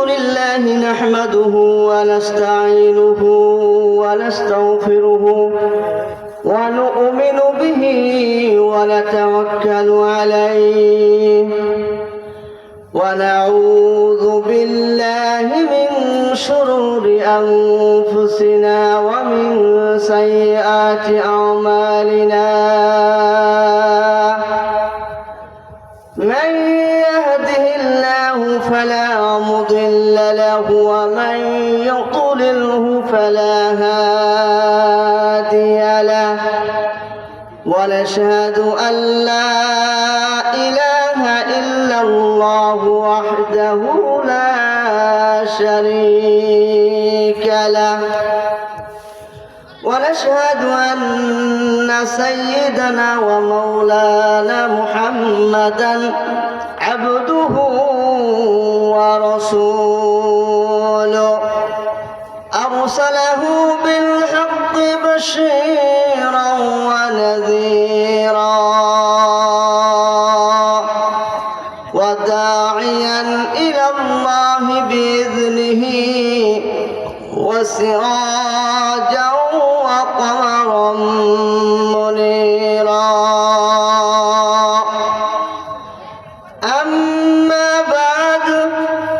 لله نحمده ونستعينه ونستغفره ونؤمن به ونتوكل عليه ونعوذ بالله من شرور أنفسنا ومن سيئات أعمالنا من يهده الله فلا مضل له ومن يضلله فلا هادي له ونشهد أن لا إله إلا الله وحده لا شريك له ونشهد أن سيدنا ومولانا محمدا عبده ورسوله أرسله بالحق بشيرا ونذيرا وداعيا إلى الله بإذنه وسراجا وقمرا منيرا أما بعد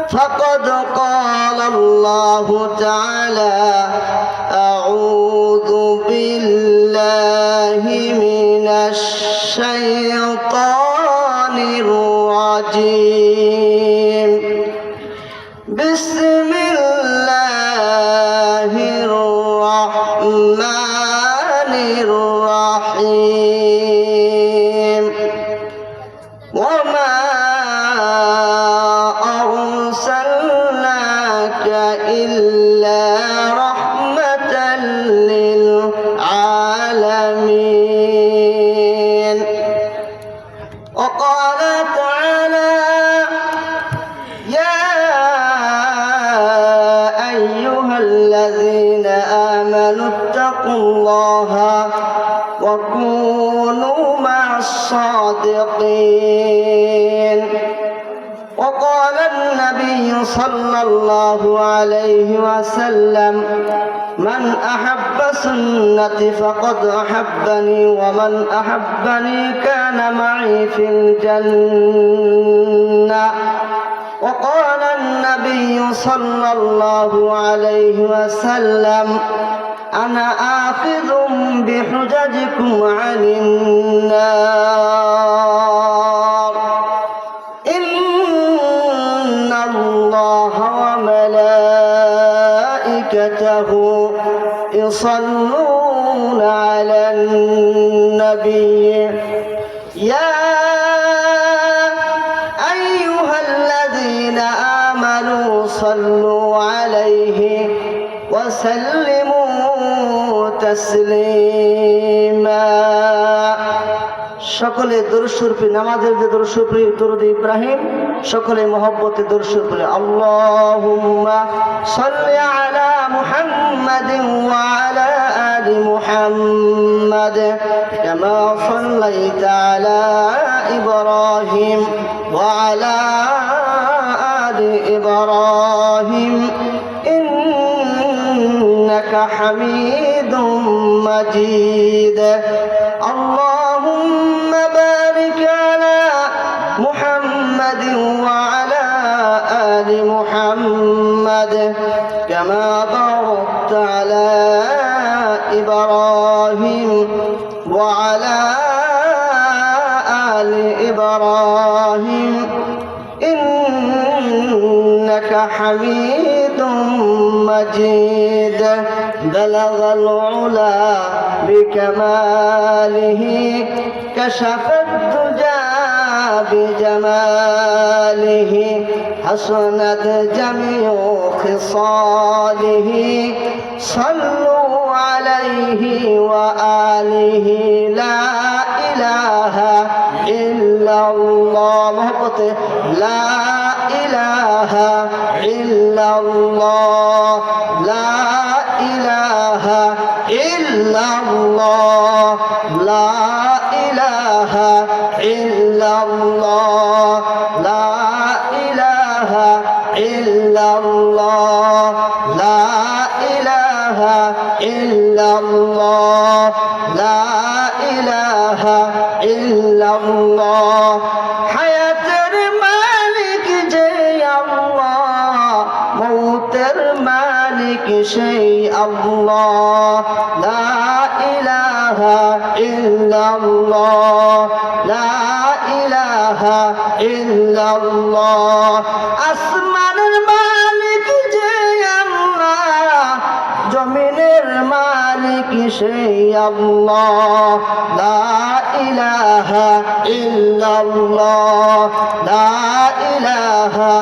فقد قال الله تعالى أعوذ بالله من الشيطان الرجيم بسم الله الرحمن الرحيم وما أرسلناك إلا رحمة للعالمين وقال تعالى يا أيها الذين آمنوا اتقوا الله وكونوا مع الصادقين وقال النبي صلى الله عليه وسلم من أحب سنتي فقد أحبني ومن أحبني كان معي في الجنة وقال النبي صلى الله عليه وسلم أنا آخذ بحججكم عن النار إن الله وملائكته يصلون على النبي يا أيها الذين آمنوا صلوا عليه وسلموا تسليما সকলে দরুদ শরীফ নামাজের যে দরুদ শরীফ দরুদ ইব্রাহিম সকলে মহব্বতে দরুদ শরীফ বলে আল্লাহুম্মা সাল্লি আলা মুহাম্মাদিন ওয়া আলা আলি মুহাম্মাদ কামা সাল্লাইতা আলা ইব্রাহিম ওয়া আলা আলি ইব্রাহিম ইন্নাকা হামিদুম মাজিদ اللهم بارك على محمد وعلى آل محمد كما باركت على إبراهيم وعلى آل إبراهيم إنك حميد مجيد بلغ العلا بكماله كشف الدجى بجماله حسنت جميع خصاله صلوا عليه وآله لا إله إلا الله محبته لا إله إلا الله لا إله إلا الله لا إله إلا الله لا إله إلا ইল্লাল্লাহ লা ইলাহা ইল্লাল্লাহ লা ইলাহা ইল্লাল্লাহ হায়াতের মালিক যে আল্লাহ মৌতের মালিক সেই আল্লাহ লা ইলাহা ইল্লাল্লাহ লা ইলাহা ইল্লাল্লাহ আসমানের মালিক যে আল্লাহ জমিনের মালিক সেই আল্লাহ লা ইলাহা ইল্লাল্লাহ লা ইলাহা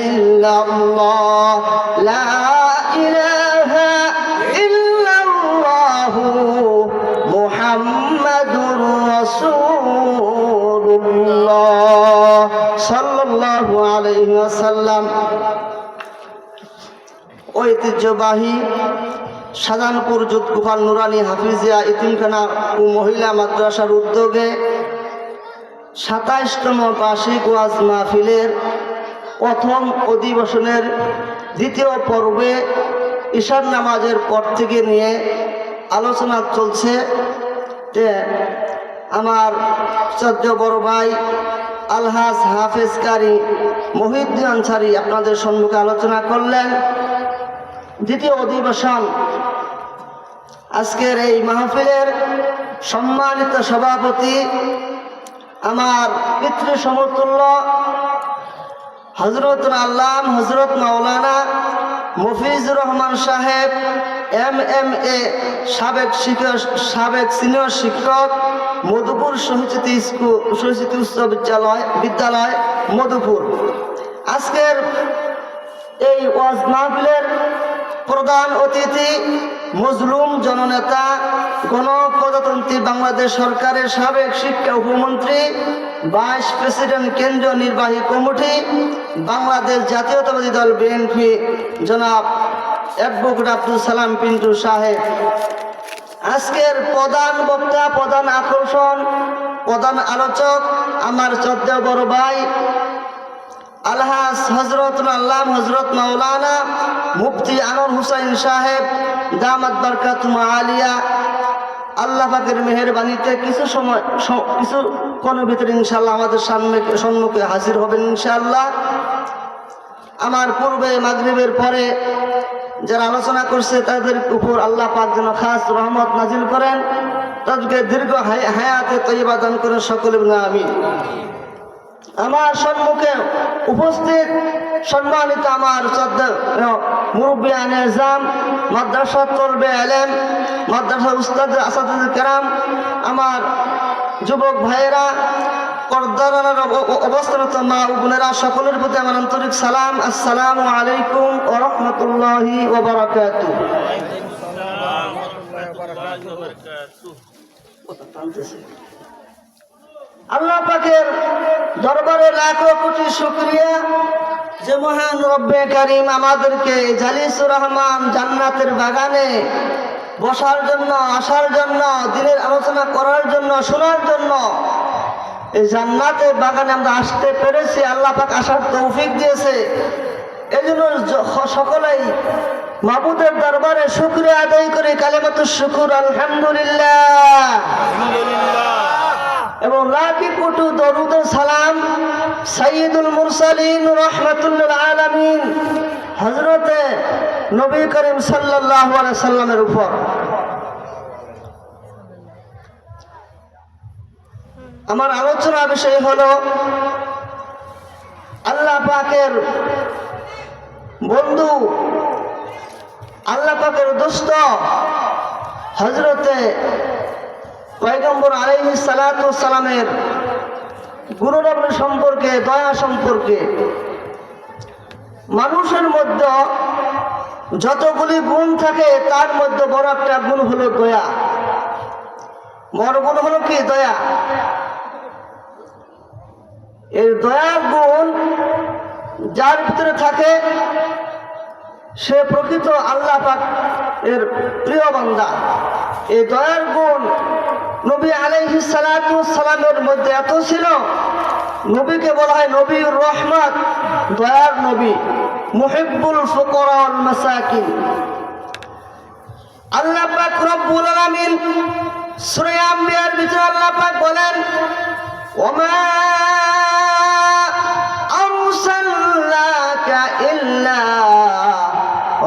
ইল্লাল্লাহ লা ইলাহা ইল্লাল্লাহ মুহাম্মাদুর রাসূলুল্লাহ সাল্লাল্লাহু আলাইহি ওয়াসাল্লাম। ঐতিহ্যবাহী শাহজাহানপুর জুতকুফাল নুরানি হাফিজিয়া ইতিমখানা ও মহিলা মাদ্রাসার উদ্যোগে ২৭তম বার্ষিক ওয়াজ মাহফিলের প্রথম অধিবেশনের দ্বিতীয় পর্বে ঈশার নামাজের পর থেকে নিয়ে আলোচনা চলছে। আমার শ্রদ্ধেয় বড় ভাই আলহাজ হাফেজ কারি মহিউদ্দিন আনসারী আপনাদের সম্মুখে আলোচনা করলেন। দ্বিতীয় অধিবেশন আজকের এই মাহফিলের সম্মানিত সভাপতি আমার পিতৃ সমতুল্য হযরতুল আল্লাম হযরত মাওলানা মফিজুর রহমান সাহেব MMA সাবেক সিনিয়র শিক্ষক মধুপুর শহীদ উচ্চ বিদ্যালয় মধুপুর। আজকের এই ওয়াজ মাহফিলের প্রধান অতিথি মজলুম জননেতা গণপ্রজাতন্ত্রী বাংলাদেশ সরকারের সাবেক শিক্ষা উপমন্ত্রী ভাইস প্রেসিডেন্ট কেন্দ্রীয় নির্বাহী কমিটি বাংলাদেশ জাতীয়তাবাদী দল BNP জনাব অ্যাডভোকেট আব্দুল সালাম পিন্টু সাহেব। আজকের প্রধান বক্তা, প্রধান আকর্ষণ, প্রধান আলোচক আমার শ্রদ্ধেয় বড় ভাই আলহাজ হযরতুল আল্লাম হযরত মাওলানা মুফতি আনোয়ার হুসাইন সাহেব দামাত বারকাতুম আলিয়া। আল্লাহ পাকের মেহেরবানিতে কিছুক্ষণের ভিতরে ইনশাআল্লাহ আমাদের সম্মুখে হাজির হবেন ইনশাআল্লাহ। আমার পূর্বে মাগরিবের পরে যারা আলোচনা করছে তাদের উপর আল্লাহ পাক যেন খাস রহমত নাজিল করেন, তাদেরকে দীর্ঘ হায়াতে তৈয়বা দান করেন, সকলে বলেন আমিন। আমার সম্মুখে উপস্থিত সম্মানিত আমার মুরব্বিয়ান নিজাম, মাদ্রাসা তলবে আলেম, মাদ্রাসা উস্তাদ আসাদুল কেরাম, আমার যুবক ভাইয়েরা, পর্দার অবস্থানত মা ও বোনেরা, সকলের প্রতি আমার আন্তরিক সালাম। আসসালামু আলাইকুম ওয়া রাহমাতুল্লাহি ওয়া বারাকাতুহু। আল্লাহ পাকের দরবারে লাখো কোটি শুকরিয়া যে মহান রব্বে কারীম আমাদেরকে জালিসুর রহমান জান্নাতের বাগানে বসার জন্য, আসার জন্য, দিনের আলোচনা করার জন্য, শোনার জন্য এই জান্নাতের বাগানে আমরা আসতে পেরেছি। আল্লাহ পাক আসার তৌফিক দিয়েছে। এই জন্য সকলেই মাবুদের দরবারে শুকরিয়া আদায় করে কালিমাতুশ শুকুর আলহামদুলিল্লাহ এবং লাখি কোটি দরুদ ও সালাম সাইয়্যিদুল মুরসালিন রাহমাতুল লিল আলামিন হযরতে নবী করিম সাল্লাল্লাহু আলাইহি সাল্লামের উপর। আমার আলোচনা বিষয় হলো আল্লাহ পাকের বন্ধু, আল্লাহ পাকের দোস্ত হযরতে পয়গম্বর আলাইহিস সালাতু ওয়াস সালামের গুণগান সম্পর্কে, দয়া সম্পর্কে। মানুষের মধ্যে যতগুলি গুণ থাকে তার মধ্যে বড় একটা গুণ হলো দয়া। বড় গুণ হলো কি? দয়া। এই দয়ার গুণ যার ভিতরে থাকে সে প্রকৃত আল্লাহ পাক এর প্রিয় বান্দা। এই দয়ার গুণ নবী আলাইহিস সালাতু ওয়াস সালামের মধ্যে এত ছিল, নবীকে বলা হয় নবীর রহমত, দয়ার নবী। মুহিব্বুল ফুকারা ওয়াল মাসাকিন। আল্লাহ পাক রব্বুল আলামিন সূরা আম্বিয়ার ভিতরে আল্লাহ পাক বলেন, ওমা আরসালনাকা ইল্লা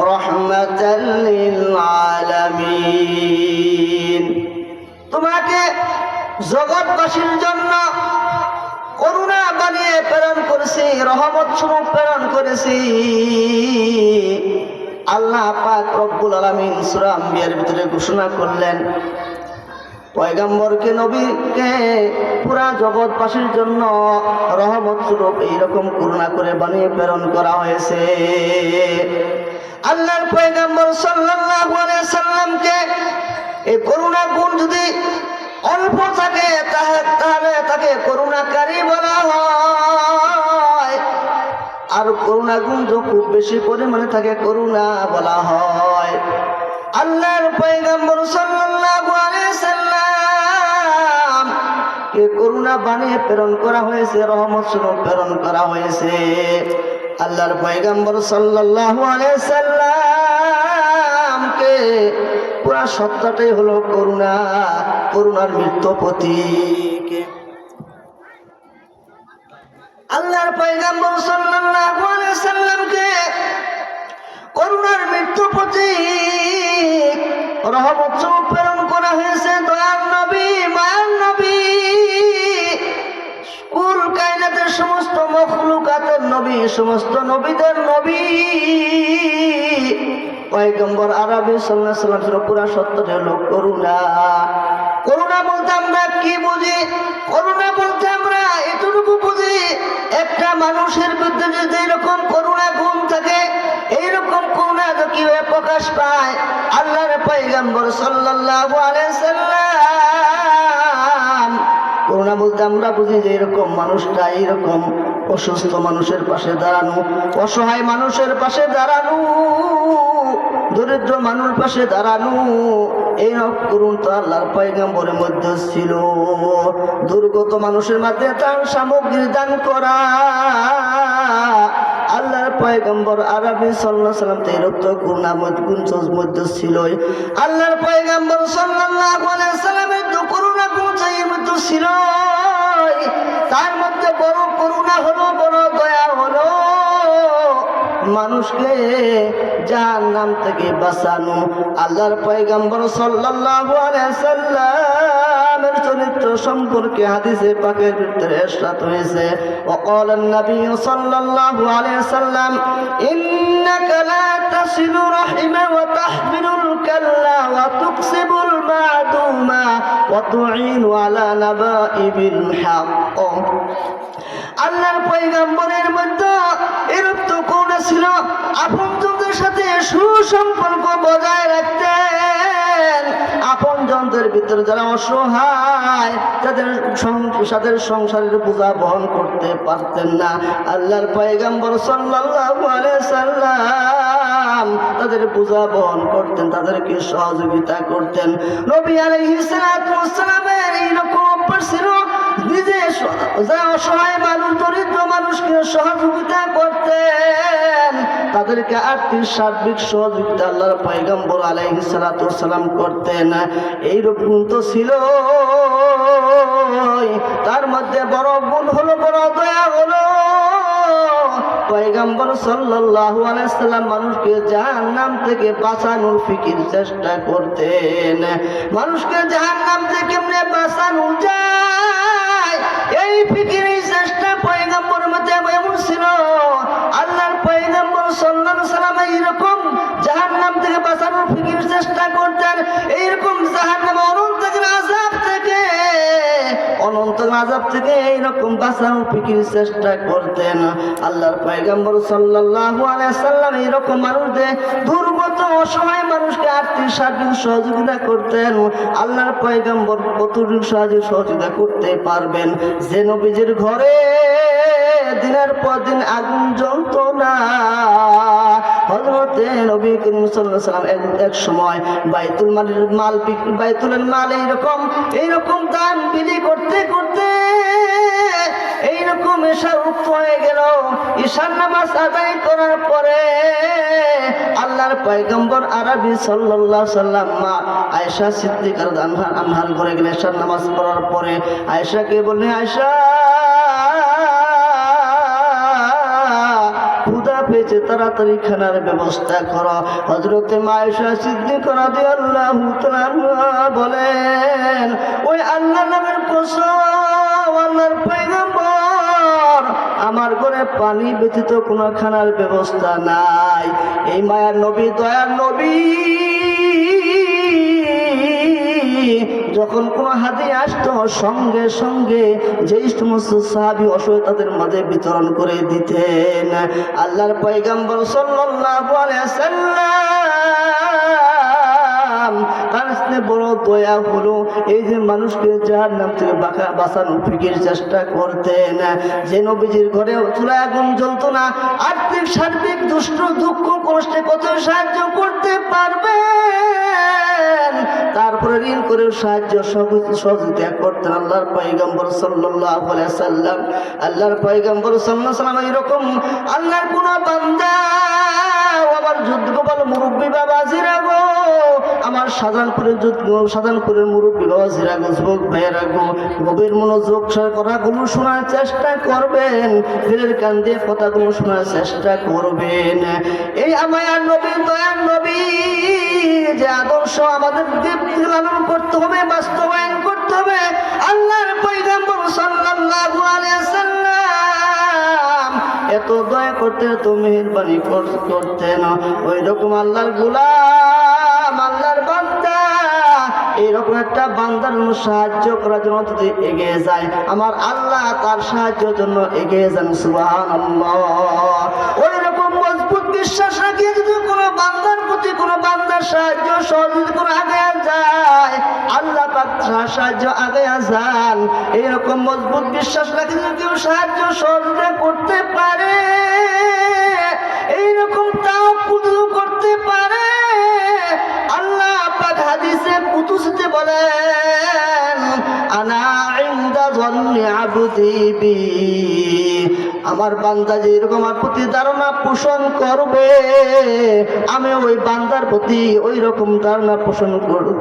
রাহমাতাল লিল আলামিন। তোমাকে জগৎবাসীর জন্য করুণা বানিয়ে প্রেরণ করেছি, রহমত স্বরূপ প্রেরণ করেছি। আল্লাহ পাক রব্বুল আলামিন সূরা আম্বিয়ার ভিতরে ঘোষণা করলেন, পয়গম্বরকে, নবীকে পুরা জগৎবাসীর জন্য রহমত স্বরূপ এইরকম করুণা করে বানিয়ে প্রেরণ করা হয়েছে। আল্লাহর পয়গম্বর সাল্লাল্লাহু আলাইহি সাল্লামকে এই করুণা গুণ যদি অল্প থাকে তাহলে তাকে করুণাকারী বলা হয়, আর করুণা গুণ যদি খুব বেশি পরিমাণে থাকে করুণা বলা হয়। আল্লাহর পয়গম্বর সাল্লাল্লাহু আলাইহি সাল্লাম কে করুণা বানিয়ে প্রেরণ করা হয়েছে, রহমত স্বরূপ প্রেরণ করা হয়েছে। আল্লাহর পয়গম্বর সাল্লাল্লাহু আলাইহি সাল্লামকে পুরা সত্তাটাই হলো করুণা, করুণার মৃত্যু প্রতীক। আল্লাহর পয়গম্বর সাল্লাল্লাহু আলাইহি সাল্লামকে করুণার মৃত্যু প্রতীক, রহমত স্বরূপ প্রেরণ করা হয়েছে। দয়ার নবী, মায়ার নবী, কুল কায়নাতের সমস্ত মখলুকাতের নবী, সমস্ত নবীদের নবী পয়গম্বর আরবি সাল্লাল্লাহু আলাইহি ওয়াসাল্লাম পুরা সত্যটা হলো করুণা। করুণা বলতে আমরা কি বুঝি? করুণা বলতে আমরা এতটুকু বুঝি, একটা মানুষের ভিতরে যদি এরকম করুণা গুণ থাকে, এইরকম করুণা কিভাবে প্রকাশ পায়? আল্লাহর পয়গম্বর সাল্লাল্লাহু আলাইহি সাল্লাম করুণা বলতে আমরা বুঝি যে এরকম মানুষটা এইরকম অসুস্থ মানুষের পাশে দাঁড়ানো, অসহায় মানুষের পাশে দাঁড়ানো, দরিদ্র মানুষের পাশে দাঁড়ানো, এই করুণ তো আল্লাহর পয়গম্বরের মধ্যে ছিল। দুর্গত মানুষের মধ্যে তার সামগ্রী দান করা আল্লাহর পয়গম্বর আরবি সাল্লাল্লাহু আলাইহি সাল্লাম এই রক্ত করুণা মধ্যে ছিল। আল্লাহর পয়গম্বর সাল্লাল্লাহু আলাইহি সাল্লামের তো করুণা গুণ মধ্যে ছিল। তার মধ্যে বড় করুণা হলো, বড় দয়া হলো মানুষকে জাহান্নাম থেকে বাঁচানো। আল্লাহর পয়গম্বর সাল্লাল্লাহু আলাইহি সাল্লামের চরিত্র সম্পর্কে হাদিসে পাকের ভিতরে ইরশাদ হয়েছে, ওয়াকাল নবী সাল্লাল্লাহু আলাইহি সাল্লাম, ইন্নাকা লা তাসিলু রাহিমা ওয়া তাহমিলুল কাল্লা ওয়া তুকসিবুল মা'দুমা ওয়া তুঈনু আলা নাবাইবিল হক। আল্লাহর পয়গম্বরের মধ্যে এরকম করুণা ছিল, আপনজনদের সাথে সুসম্পর্ক বজায় রাখতেন। আপনজনদের ভিতরে যারা অসহায়, যাদের সংসারের বোঝা বহন করতে পারতেন না, আল্লাহর পয়গম্বর সাল্লাল্লাহু আলাইহি সাল্লাম তাদের বোঝা বহন করতেন, তাদেরকে সহযোগিতা করতেন। নবী আলাইহিস সালাতু ওয়াস সালামের এইরকম অভ্যাস ছিল, নিজে যারা অসহায় মানুষ, দরিদ্র মানুষকে সহযোগিতা করতেন, তাদেরকে আর্থিক সার্বিক সহযোগিতা আল্লাহর পয়গম্বর আলাইহিস সালাতু ওয়াস সালাম করতেন। এইরকম তো ছিল। তার মধ্যে বড় গুণ হলো, বড় দয়া হলো, পয়গম্বর সাল্লাল্লাহু আলাইহি সাল্লাম মানুষকে জাহান্নাম থেকে বাঁচানোর ফিকির চেষ্টা করতেন। মানুষকে জাহান্নাম থেকে কেমনে বাঁচানো যায় এই ফিকির, এই চেষ্টা পয়গম্বরের মধ্যে এমন ছিল। আল্লাহর পয়গম্বর সাল্লাল্লাহু আলাইহি সাল্লাম এইরকম জাহান্নাম থেকে বাঁচানোর ফিকির চেষ্টা করতেন। এইরকম জাহান্নাম অনন্ত আযাব থেকে এইরকম বাঁচানোর ফিকির চেষ্টা করতেন। আল্লাহর পয়গম্বর সাল্লাল্লাহু আলাইহি সাল্লাম এইরকম মানুষদের, দুর্গত অসহায় মানুষকে আর্থিক সার্বিক সহযোগিতা করতেন। আল্লাহর পয়গম্বর কতটুকু সহযোগিতা করতে পারবেন? যে নবীজির ঘরে দিনের পর দিন আগুন জ্বলত না, হযরতে নবী করিম সাল্লাল্লাহু আলাইহি সাল্লাম এক সময় বাইতুলের মাল এইরকম দান বিলি করতে করতে এইরকম এশা উক্ত হয়ে গেল। ঈশার নামাজ আদায় করার পরে আল্লাহর পয়গম্বর আরবি সাল্লাল্লাহু আলাইহি সাল্লাম মা আয়েশা সিদ্দিকা রাদিয়াল্লাহু আনহার ঘরে গেলে এশার নামাজ পড়ার পরে আয়েশাকে বললেন, আয়েশা ক্ষুধা পেয়েছে, তাড়াতাড়ি খানার ব্যবস্থা করো। হযরতে আয়েশা সিদ্দিকা রাদিয়াল্লাহু তাআলা বলেন, ওই আল্লাহর নামের কসম, আল্লাহর পয়গম্বর আমার ঘরে পানি ব্যতীত কোনো খানার ব্যবস্থা নাই। এই মায়ার নবী, দয়ার নবী যখন কোনো হাদিয়া আসতো সঙ্গে সঙ্গে যেই সমস্ত সাহাবী অসহায় তাদের মাঝে বিতরণ করে দিতেন। আল্লাহর পয়গম্বর সাল্লাল্লাহু আলাইহি ওয়াসাল্লাম তার বড় দয়া হলো এই যে মানুষকে জাহান্নাম থেকে বাঁচানোর ফিকির চেষ্টা করতেন। যে নবীজির ঘরে চুলায় আগুন জ্বলতো না, আর্থিক সার্বিক দুষ্ট দুঃখ কষ্টে কত সাহায্য করতে পারবেন, তারপরে ঋণ করে সাহায্য সহযোগিতা করতেন আল্লাহর পয়গম্বর সাল্লাল্লাহু আলাইহি সাল্লাম। আল্লাহর পয়গম্বর সাল্লাল্লাহু আলাইহি সাল্লাম এরকম আল্লাহর কোন বান্দা আবার যুদ্ধ গোপাল মুরব্বী বাবা জিরাগো, আমার শাহজাহানপুরের মুরব্বী বাবা জিরাগো, যুবক ভাইয়েরা গো, গভীর মনোযোগ কথাগুলো শোনার চেষ্টা করবেন, দিলের কান দিয়ে কথাগুলো শোনার চেষ্টা করবেন। এই আমার নবী, দয়ার নবী যে আদর্শ আমাদের লালন করতে হবে, বাস্তবায়ন করতে হবে। আল্লাহর পয়গম্বর সাল্লাল্লাহু আলাইহি সাল্লাম এত দয়া করতে, এত মেহেরবানি করতেন। ওই রকম আল্লাহর গোলাম, আল্লাহর বান্দা এইরকম একটা বান্দার সাহায্য করার জন্য যদি এগিয়ে যায়, আমার আল্লাহ তার সাহায্যের জন্য এগিয়ে যান। সুবহানাল্লাহ। ওই রকম মজবুত বিশ্বাস রাখিয়ে যদি কোনো বান্দার প্রতি কোনো বান্দার সাহায্য সহযোগিতা করে আগে যায়, আল্লাহ পাক সাহায্য আগে যান। এইরকম মজবুত বিশ্বাস রাখি যদি কেউ সাহায্য সহযোগিতা করতে পারে, এইরকম তাও কুদু করতে পারে, আল্লাহ পাক হাদিসে কুদসিতে বলেন, আনা ইনদা যন্নি আবদি বি, আমার বান্দা যে এরকম আমার প্রতি ধারণা পোষণ করবে, আমি ওই বান্দার প্রতি ওই রকম ধারণা পোষণ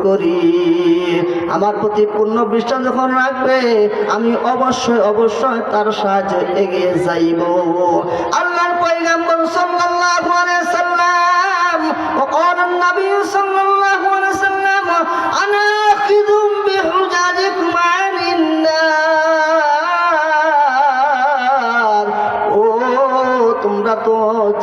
করি। আমার প্রতি পূর্ণ বিশ্বাস যখন রাখবে, আমি অবশ্যই অবশ্যই তার সাহায্য এগিয়ে যাইব। আল্লাহর পয়গম্বর সাল্লাল্লাহু আলাইহি সাল্লাম وقال النبي صلى الله عليه وسلم انا اخذ بحجاجكم عن النار। তোমরা তো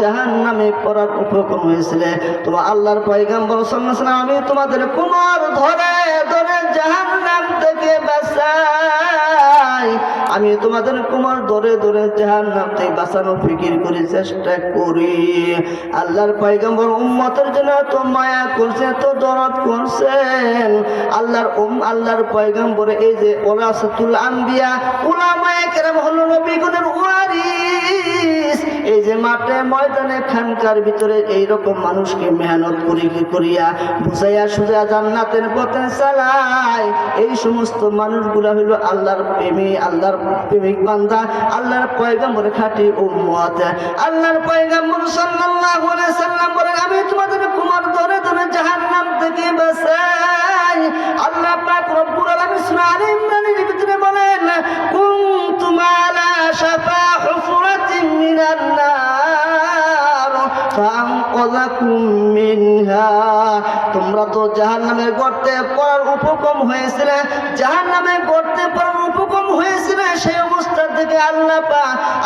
জাহান্নামে পড়ার উপক্রম হয়েছিলে, তোমার আল্লাহর পয়গম্বর সাল্লাল্লাহু আলাইহি ওয়াসাল্লাম আমি তোমাদের কোমর ধরে ধরে জাহান্নাম থেকে বাঁচাই, আমি তোমাদের কোমর ধরে ধরে জাহান্নাম থেকে বাঁচানোর ফিকির করে চেষ্টা করি। আল্লাহর পয়গম্বর উম্মতের জন্য তো মায়া করছে, তো দরদ করছেন। আল্লাহর পয়গম্বর এই যে ওরাসাতুল আম্বিয়া, উলামায়ে কেরাম হলো নবীগণের ওয়ারিস। এই যে মাঠে ময়দানে খানকার ভিতরে এইরকম মানুষকে মেহনত করিয়া বুঝাইয়া সুজা জান্নাতের পথে চালায়, এই সমস্ত মানুষগুলা হইল আল্লাহর প্রেমী, আল্লাহর প্রেমিক বান্দা, আল্লাহর পয়গম্বর খাঁটি উম্মত। আল্লাহর পয়গম্বর সাল্লাল্লাহু আলাইহি সাল্লাম বলেন, আমি তোমাদের কোমর ধরে ধরে জাহান্নাম থেকে বাঁচাই। আল্লাহ পাক রব্বুল আলামিন সূরা আলে ইমরানের ভিতরে বলেন, কুনতুম আলা শাফা হুফরাতিন মিনান নার ফাআনকাযাকুম মিনহা। তোমরা তো জাহান্নামের গর্তে পড়ার উপক্রম হয়েছিলে, জাহান্নামের গর্তে পড়ার উপক্রম হয়েছিলে, সেই অবস্থা থেকে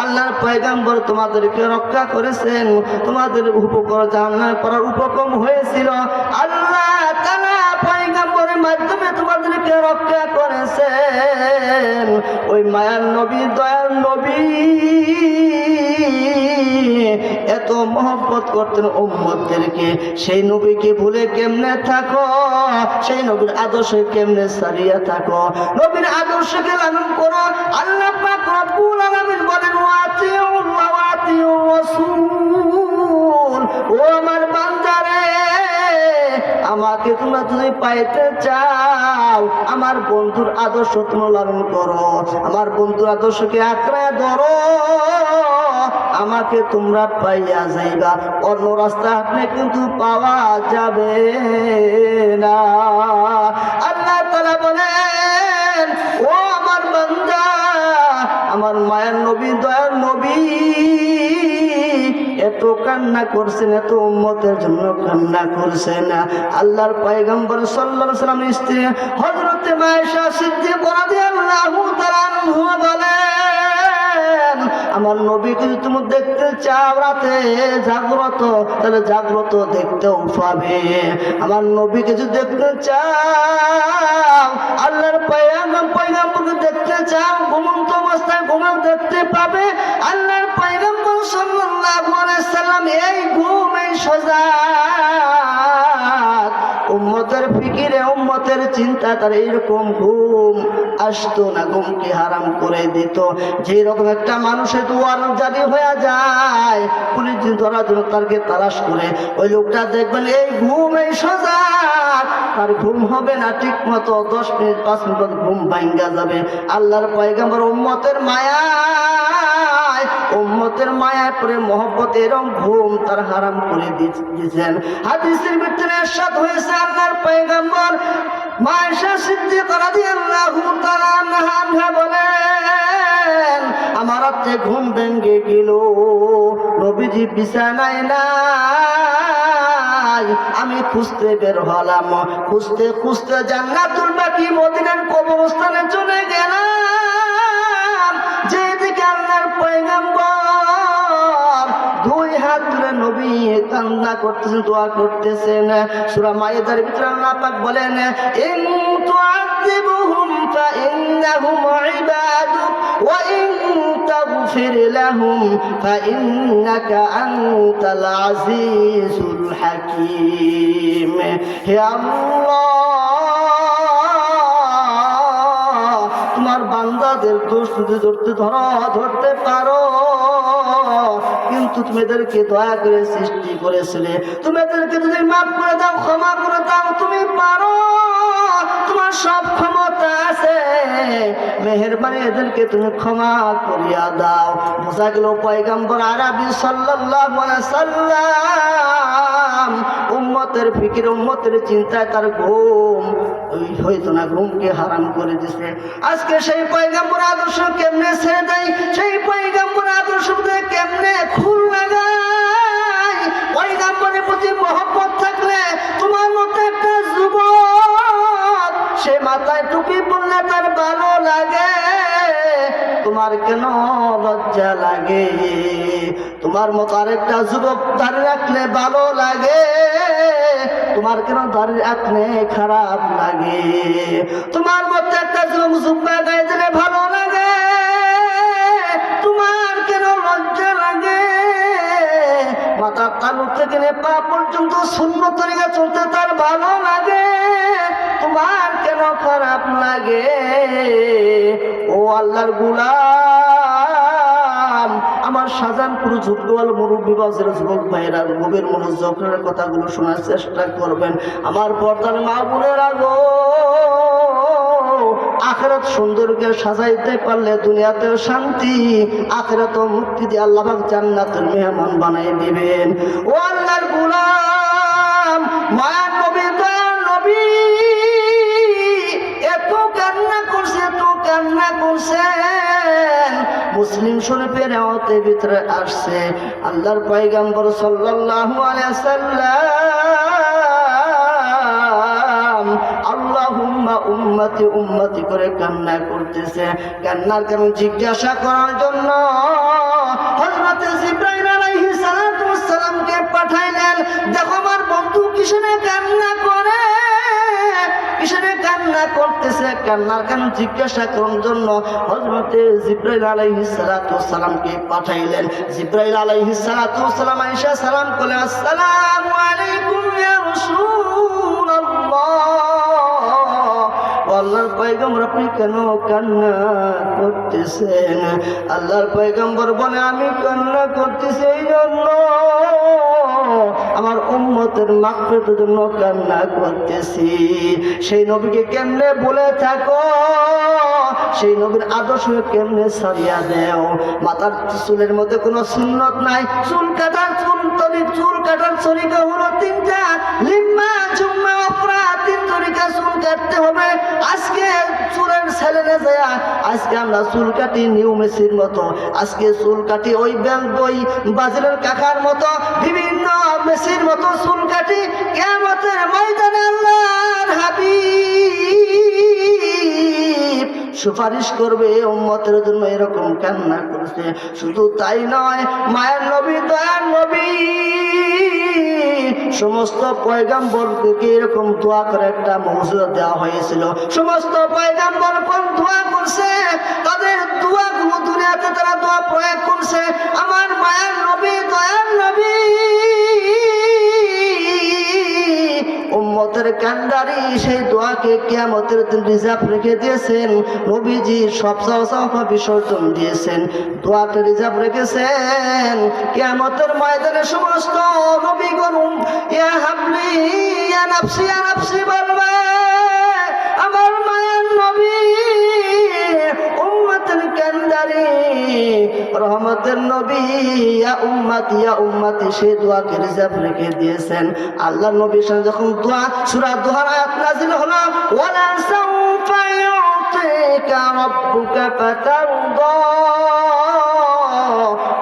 আল্লাহর পয়গম্বর তোমাদেরকে রক্ষা করেছেন। তোমাদের জাহান্নামে পড়ার উপক্রম হয়েছিল, আল্লাহ তাআলা পয়গম্বরের মাধ্যমে তোমাদেরকে রক্ষা করেছেন। ওই মায়ার নবী, দয়ার নবী এত মহব্বত করতেন উম্মতদেরকে, সেই নবীকে ভুলে কেমনে থাকো, সেই নবীর আদর্শে কেমনে ছাড়িয়া থাকো, নবীর আদর্শকে লালন করো। আল্লাহ পাক রব্বুল আলামিন বলেন, ওয়াতিউল্লাহ ওয়াতিউর রাসূল, ও আমার বান্দারে আমাকে তোমরা যদি পাইতে চাও আমার বন্ধুর আদর্শ তোমরা লালন করো, আমার বন্ধুর আদর্শকে আঁকড়ে ধরো, আমাকে তোমরা পাইয়া যাইবা। অন্য রাস্তা হাঁটলে কিন্তু পাওয়া যাবে না। আল্লাহ তাআলা বলেন, ও আমার বান্দা, আমার মায়ের নবী, দয়ার নবী এত কান্না করছেন, এত উম্মতের জন্য কান্না করছেন। আল্লাহর পয়গম্বর সাল্লাল্লাহু আলাইহি ওয়াসাল্লামের স্ত্রী হযরত আয়েশা সিদ্দিকা রাদিয়াল্লাহু তাআলা আনহা বলেন, আমার নবীকে যদি তুমি দেখতে চাও রাতে জাগ্রত, তাহলে জাগ্রত দেখতেও পাবে। আমার নবীকে যদি দেখতে চাও, আল্লাহর পয়গম্বরকে দেখতে চাও ঘুমন্ত অবস্থায় ঘুমেও দেখতে পাবে। আল্লাহর পয়গম্বর সাল্লাল্লাহু আলাইহি সাল্লাম এই ঘুম, এই সজাগ উম্মতের ফিকিরে, উম্মতের চিন্তা, তার এইরকম ঘুম আসতো না, ঘুমকে হারাম করে দিত। যেই রকম একটা মানুষের দুয়ার জারি হয়ে যায়, পুলিশ ধরার জন্য তাকে তালাশ করে, ওই লোকটা দেখবেন এই ঘুম, এই সজাগ, তার ঘুম হবে না ঠিক মতো, 10 মিনিট 5 মিনিট ঘুম ভাঙ্গা যাবে। আল্লাহর পয়গম্বর উম্মতের মায়ায়, উম্মতের মায়ায় পরে মহব্বত এরকম ঘুম তার হারাম করে দিয়েছেন। হাদিসের ভিতরে ইরশাদ হয়েছে, আপনার পয়গম্বর আয়েশা সিদ্দিকা রাদিয়াল্লাহু তাআলা আনহা বলেন, আমার রাতে ঘুম ভেঙে গেল, নবীজি বিছানায় নাই, আমি খুঁজতে বের হলাম, খুঁজতে খুঁজতে জান্নাতুল বাকি মদিনার কবরস্থানে চলে গেলাম। যেদিকে আল্লাহর পয়গম্বর 2 হাত তুলে নবী কান্না করতেছেন, দোয়া করতেছেন। সূরা মায়েদার ভিতরে আল্লাহ পাক বলেন, ইন তুআযিবুহুম ফাইন্নাহুম ইবাদুক ওয়া ইন তাগফির লাহুম ফাইন্নাকা আনতাল আজিজুল হাকীম। হে আল্লাহ, তোমার বান্দাদের দোষ যদি ধরতে পারো, কিন্তু তুমি এদেরকে দয়া করে সৃষ্টি করেছিলে, তুমি এদেরকে যদি মাফ করে দাও, ক্ষমা করে দাও, তুমি পারো, তোমার সব ক্ষমতা আছে, মেহেরবানি এদেরকে তুমি ক্ষমা করিয়া দাও। বোঝা গেল পয়গম্বর আরবি সাল্লাল্লাহু আলাইহি সাল্লাম উম্মতের ফিকির, উম্মতের চিন্তায় তার ঘুম হইতো না, ঘুমকে হারাম করে দিছে। আজকে সেই পয়গম্বর আদর্শ কেমনে ছেড়ে দেয়, সেই পয়গম্বর আদর্শ কেমনে খুল লাগায়। পয়গম্বরের প্রতি মহব্বত থাকলে তোমার মতো একটা যুবক, সে মাথায় টুপি পরলে তার ভালো লাগে, তোমার কেন লজ্জা লাগে? তোমার মতো আরেকটা যুবক দাঁড়িয়ে রাখলে ভালো লাগে, তোমার কেন দাঁড়িয়ে রাখলে খারাপ লাগে? তোমার মতো একটা যুবক জুব্বা গায়ে দিলে ভালো লাগে, তোমার কেন লজ্জা লাগে? মাথার তালু থেকে পা পর্যন্ত সুন্নত তরিকা চলতে তার ভালো লাগে, তোমার কেন খারাপ লাগে? ও আল্লাহর গোলাম, আমার শাহজাহানপুর ঝুঁকওয়াল মুরব্বী বাজার যুবক ভাইয়েরা গভীর মনোযোগের কথাগুলো শোনার চেষ্টা করবেন। আমার পর্দার মা বোনেরা গো, আখিরাত সুন্দর করে সাজাইতে পারলে দুনিয়াতেও শান্তি, আখিরাতেও মুক্তি দিয়ে আল্লাহ পাক জান্নাতের মেহমান বানাই দিবেন। ও আল্লাহর গোলাম, মায়ার নবী, দয়ার নবী এত কান্না করছে, এত কান্না করছেন। মুসলিম শরীফের আয়াতের ভিতরে আসছে, আল্লাহর পয়গম্বর সাল্লাল্লাহু আলাইহি সাল্লাম আল্লাহুম্মা উম্মতি উম্মতি করে কান্না করতেছে। কান্নার কারণ জিজ্ঞাসা করার জন্য হযরত জিবরাইল আলাইহিস সালামকে পাঠাইলেন। দেখো আমার বন্ধু কিসনে কান্না করে, কিসনে কান্না করতেছে, কান্নার কারণ জিজ্ঞাসা করার জন্য হযরত জিবরাইল আলাইহিস সালামকে পাঠাইলেন। জিবরাইল আলাইহিস সালাম আয়েশা সালাম করলেন, আসসালামু আলাইকুম ইয়া রাসূলুল্লাহ। আল্লাহর পয়গম্বর আপনি কেন কান্না করতেছেন? আল্লাহর পয়গম্বর বলে, আমি কান্না করতেছি এই জন্য আমার উম্মতের মাগফিরাতের জন্য কান্না করতেছি। সেই নবীকে কেমনে বলে থাকো, সেই নবীর আদর্শ কেমনে ছাড়িয়া দেও। মাথার চুলের মধ্যে কোনো সুন্নত নাই, চুল কাটার তরিকা হলো তিনটা, লিম্মা জুম্মা ওফরা, তিন তরিকা চুল কাটতে হবে। আজকে চুলের ছেলেরে যায়, আজকে আমরা চুল কাটি নিউ মেসির মতো, আজকে চুল কাটি ওই বাজারের কাকার মতো, বিভিন্ন মেসির মতো চুল কাটি। কিয়ামতের ময়দানে আল্লাহর হাবিব সুপারিশ করবে উম্মতের জন্য, এরকম কান্না করছে। শুধু তাই নয়, মায়ের নবী, দয়ার নবী সমস্ত পয়গাম্বরকে এরকম দোয়া করে একটা মৌজুদা দেওয়া হয়েছিল। সমস্ত পয়গাম্বর কোন দোয়া করছে, তাদের দোয়াগুলো দুনিয়াতে তারা দোয়া প্রয়োগ করছে। আমার মায়ের নবী, দয়ার নবী উম্মতের কান্ডারি সেই দোয়াকে কিয়ামতের দিন রিজার্ভ রেখে দিয়েছেন। নবীজি সব সাওয়া বিসর্জন দিয়েছেন, দোয়াটা রিজার্ভ রেখেছেন। কিয়ামতের ময়দানে সমস্ত নবীগণ ইয়া হাবলি ইয়া নাফসি বলবে। আমার মায়ের নবী উম্মতের কান্ডারি রহমতের নবী ইয়া উম্মতি সেই দোয়াকে রিজার্ভ রেখে দিয়েছেন। আল্লাহ নবীর সাথে যখন দোয়া সূরা দুহার আয়াত নাযিল হলো, ওয়ালা সাউফা ইউতিকা রাব্বুকা ফাতারদা,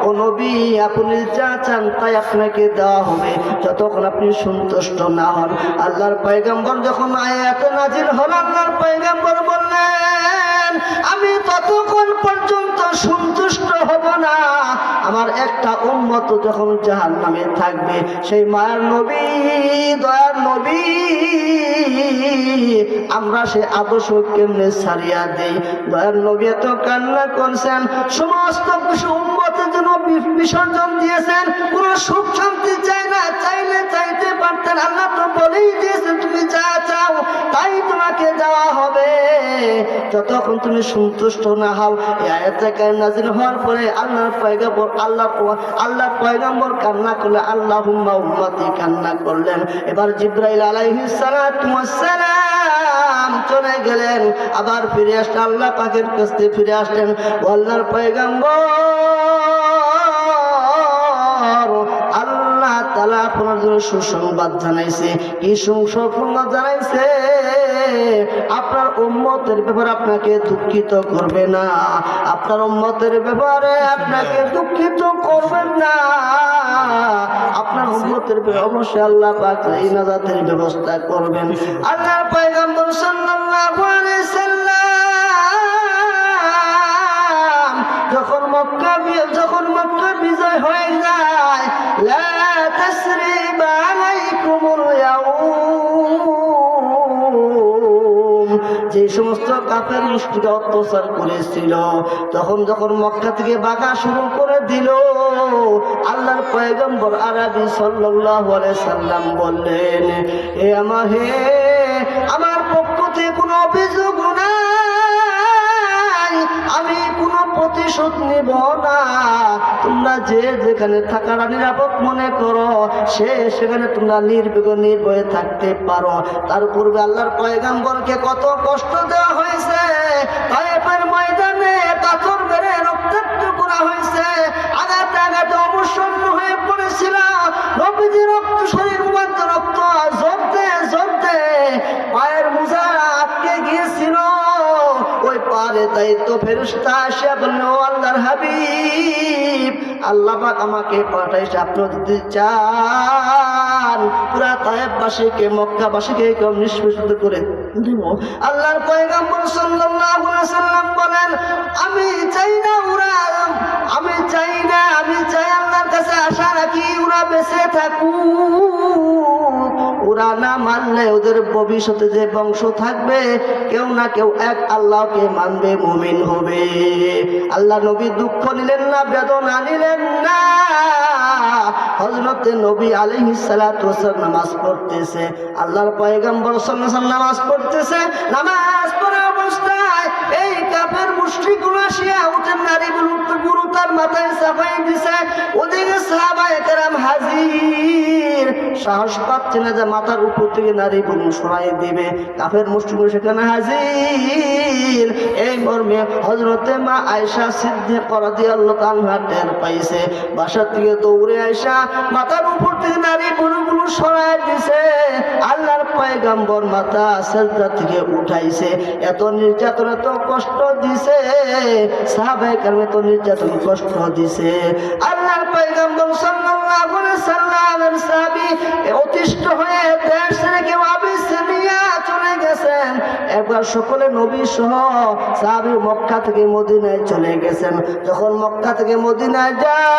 ও নবী আপনি যা চান তাই আপনাকে দেওয়া হবে যতক্ষণ আপনি সন্তুষ্ট না হন। আল্লাহর পয়গম্বর যখন আয়াত নাযিল হলো, আল্লাহর পয়গম্বর বললেন আমি ততক্ষণ পর্যন্ত সন্তুষ্ট হব না আমার একটা উম্মত যখন জাহান্নামে থাকবে। সেই মায়ের নবী, দয়ার নবী আমরা সে আদর্শ কেমনে ছাড়িয়া দেই। দয়ার নবী এত কান্না করছেন, সমস্ত কিছু উম্মতের জন্য বিসর্জন দিয়েছেন, কোনো সুখ শান্তি চাই না, চাইলে চাইতে পারতেন। আল্লাহ তো বলেই দিয়েছেন তুমি যা চাও তাই তোমাকে দেওয়া হবে যতক্ষণ তুমি সন্তুষ্ট না হও। এই আয়াতটা নাযিল হওয়ার পরে আল্লাহর পয়গম্বর কান্না করলে, আল্লাহুম্মা উম্মতি কান্না করলেন। এবার জিবরাইল আলাইহিস সালাতু ওয়াস সালাম চলে গেলেন, আবার ফিরে আসলেন, আল্লাহ পাকের কাছে ফিরে আসলেন। আল্লাহর পয়গম্বর আল্লাহ তাআলা আপনার জন্য সুসংবাদ জানাইছে। কি সুসংবাদ জানাইছে? আপনার উম্মতের ব্যাপারে আপনাকে দুঃখিত করবে না, আপনার উম্মতের ব্যাপারে আপনাকে দুঃখিত করবেন না। আপনার উম্মতের ব্যাপারে অবশ্যই আল্লাহ পাক এই নাজাতের ব্যবস্থা করবেন। আল্লাহর পয়গম্বর সাল্লাল্লাহু আলাইহি সাল্লাম যখন মক্কা বিজয় হয়ে যায়, লা তাসরিবা আলাইকুমুল ইয়াউম, যে সমস্ত কাফের মুশরিকরা অত্যাচার করেছিল, যখন মক্কা থেকে ভাগা শুরু করে দিল, আল্লাহর পয়গম্বর আরবি সাল্লাল্লাহু আলাইহি সাল্লাম বললেন, আমার পক্ষ থেকে কোনো অভিযোগ নাই, আমি কোনো প্রতিশোধ নেব না। তোমরা যে যেখানে থাকার নিরাপদ মনে করো সেখানে তোমরা নির্ভয়ে থাকতে পারো। তার পূর্বে আল্লাহর পয়গম্বরকে কত কষ্ট দেওয়া হয়েছে, তায়েফের ময়দানে পাথর মেরে রক্তাক্ত করা হয়েছে, আঘাতে অবসন্ন হয়ে পড়েছিল, নবীজি রক্ত শরীর মধ্যে রক্ত ঝরতে পায়ের মোজা আটকে গিয়েছিল। ওই পারে দায়িত্ব ফেরেশতা আসে বলল, আল্লাহর হাবিব আল্লাহ পাক আমাকে পাঠাইছে, আপনি যদি চান পুরা তায়েফবাসীকে মক্কাবাসীকে কেউ নিষ্পেষিত করে দিব। আল্লাহর পয়গম্বর সাল্লাল্লাহু আলাইহি সাল্লাম বলেন, আমি চাই আল্লাহর কাছে আশা রাখি ওরা বেঁচে থাকুক। ওরা না মানলে ওদের ভবিষ্যতে যে বংশ থাকবে কেউ না কেউ এক আল্লাহকে মানবে, মুমিন হবে। আল্লাহ নবী দুঃখ নিলেন না, বেদনা নিলেন না। হযরতে নবী আলাইহিস সালাতু ওয়াসসালাম নামাজ পড়তেছে, আল্লাহর পয়গম্বর সাল্লাল্লাহু আলাইহি ওয়াসাল্লাম নামাজ পড়তেছে। নামাজ পড়া অবস্থায় এই কাফের মুশরিকগুলো আসিয়া ওদের নারীগুলো তার মাথায় চাপাই দিছে। ওদিকে সাহাবায়ে কেরাম হাজির, সাহস পাচ্ছে না যে মাথার উপর থেকে নারী পুরুষ সরাই দিবে। কাফের মুশরিক সেখানে হাজির। এই মর্মে হযরতে মা আয়েশা সিদ্দিকা রাদিয়াল্লাহু আনহা টের পাইছে। বাসা থেকে দৌড়ে আয়েশা মাথার উপর থেকে নারী পুরুষগুলো সরাই দিছে। আল্লাহর পয়গম্বর মাথা সিজদা থেকে উঠাইছে। এত নির্যাতন, এত কষ্ট দিছে, সাহাবায়ে কেরাম এত নির্যাতন কষ্ট দিছে। আল্লাহর পয়গম্বর সাল্লাল্লাহু আলাইহি সাল্লামের সাহাবী অতিষ্ঠ হয়ে দেশ ছেড়ে কেউ আবিসিনিয়া চলে গেছেন। একবার সকলে নবী সহ সাহাবী মক্কা থেকে মদিনায় চলে গেছেন। যখন মক্কা থেকে মদিনায় যান,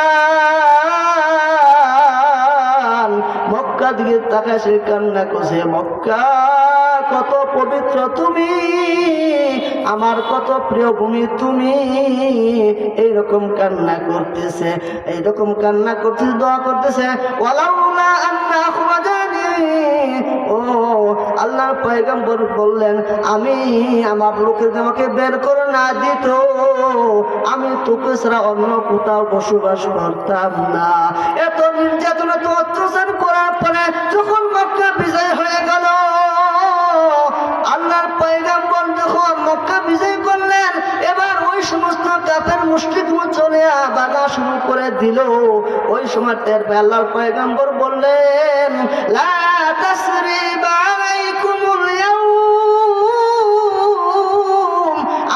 মক্কা দিকে তাকায় সে কান্না করছে, মক্কা কত পবিত্র তুমি, আমার কত প্রিয় ভূমি তুমি। এইরকম কান্না করতেছে, এইরকম কান্না করতেছে, দোয়া করতেছে, ওয়ালাউলা আন্না খুরাজানি। ও আল্লাহর পয়গম্বর বললেন, আমি আমার লোকের আমাকে বের করে না দিত, আমি তোকে ছাড়া অন্য কোথাও বসবাস করতাম না। এত নির্যাতন, এত অত্যাচার করার পরে যখন মক্কা বিজয় হয়ে গেল, আল্লাহর পয়গম্বর যখন মক্কা বিজয় করলেন, এবার ওই সমস্ত কাফের মুশরিক চলে বাধা শুরু করে দিল। ওই সময় টের পেয়ে আল্লাহর পয়গম্বর বললেন, লা তাসরিবা আলাইকুমুল ইয়াউম,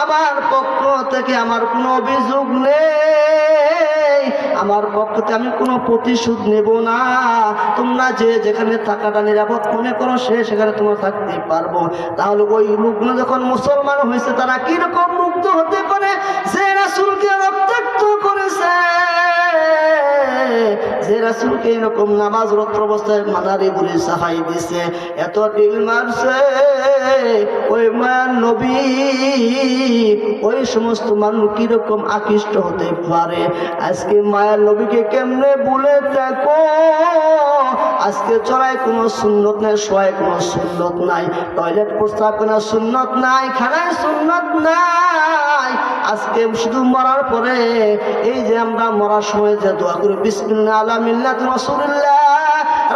আমার পক্ষ থেকে আমার কোনো অভিযোগ নেই, আমার পক্ষ থেকে আমি কোনো প্রতিশোধ নেব না। তোমরা যে যেখানে থাকাটা নিরাপদ মনে করো সে সেখানে তোমরা থাকতে পারবো। তাহলে ওই লোকগুলো যখন মুসলমান হয়েছে তারা কিরকম মুগ্ধ হতে পারে, যে রাসূলকে রক্তাক্ত করেছে, যে রাসূলকে এরকম নামাজরত অবস্থায় মাদারি বুড়ি সাফাই দিছে, এত ঢিল মারছে, ওই মায়ার নবী ওই সমস্ত মানুষ কিরকম আকৃষ্ট হতে পারে। আজকে মায়ার নবীকে কেমনে ভুলে থাকো। আজকে চড়াই কোনো সুন্নত নাই, শোয়াই কোনো সুন্নত নাই, টয়লেট প্রস্তাব কোনো সুন্নত নাই, খানায় সুন্নত নাই। আজকে শুধু মরার পরে এই যে আমরা মরার সময় যে দোয়া করি, বিসমিল্লাহ আলা মিল্লাত রাসূলুল্লাহ,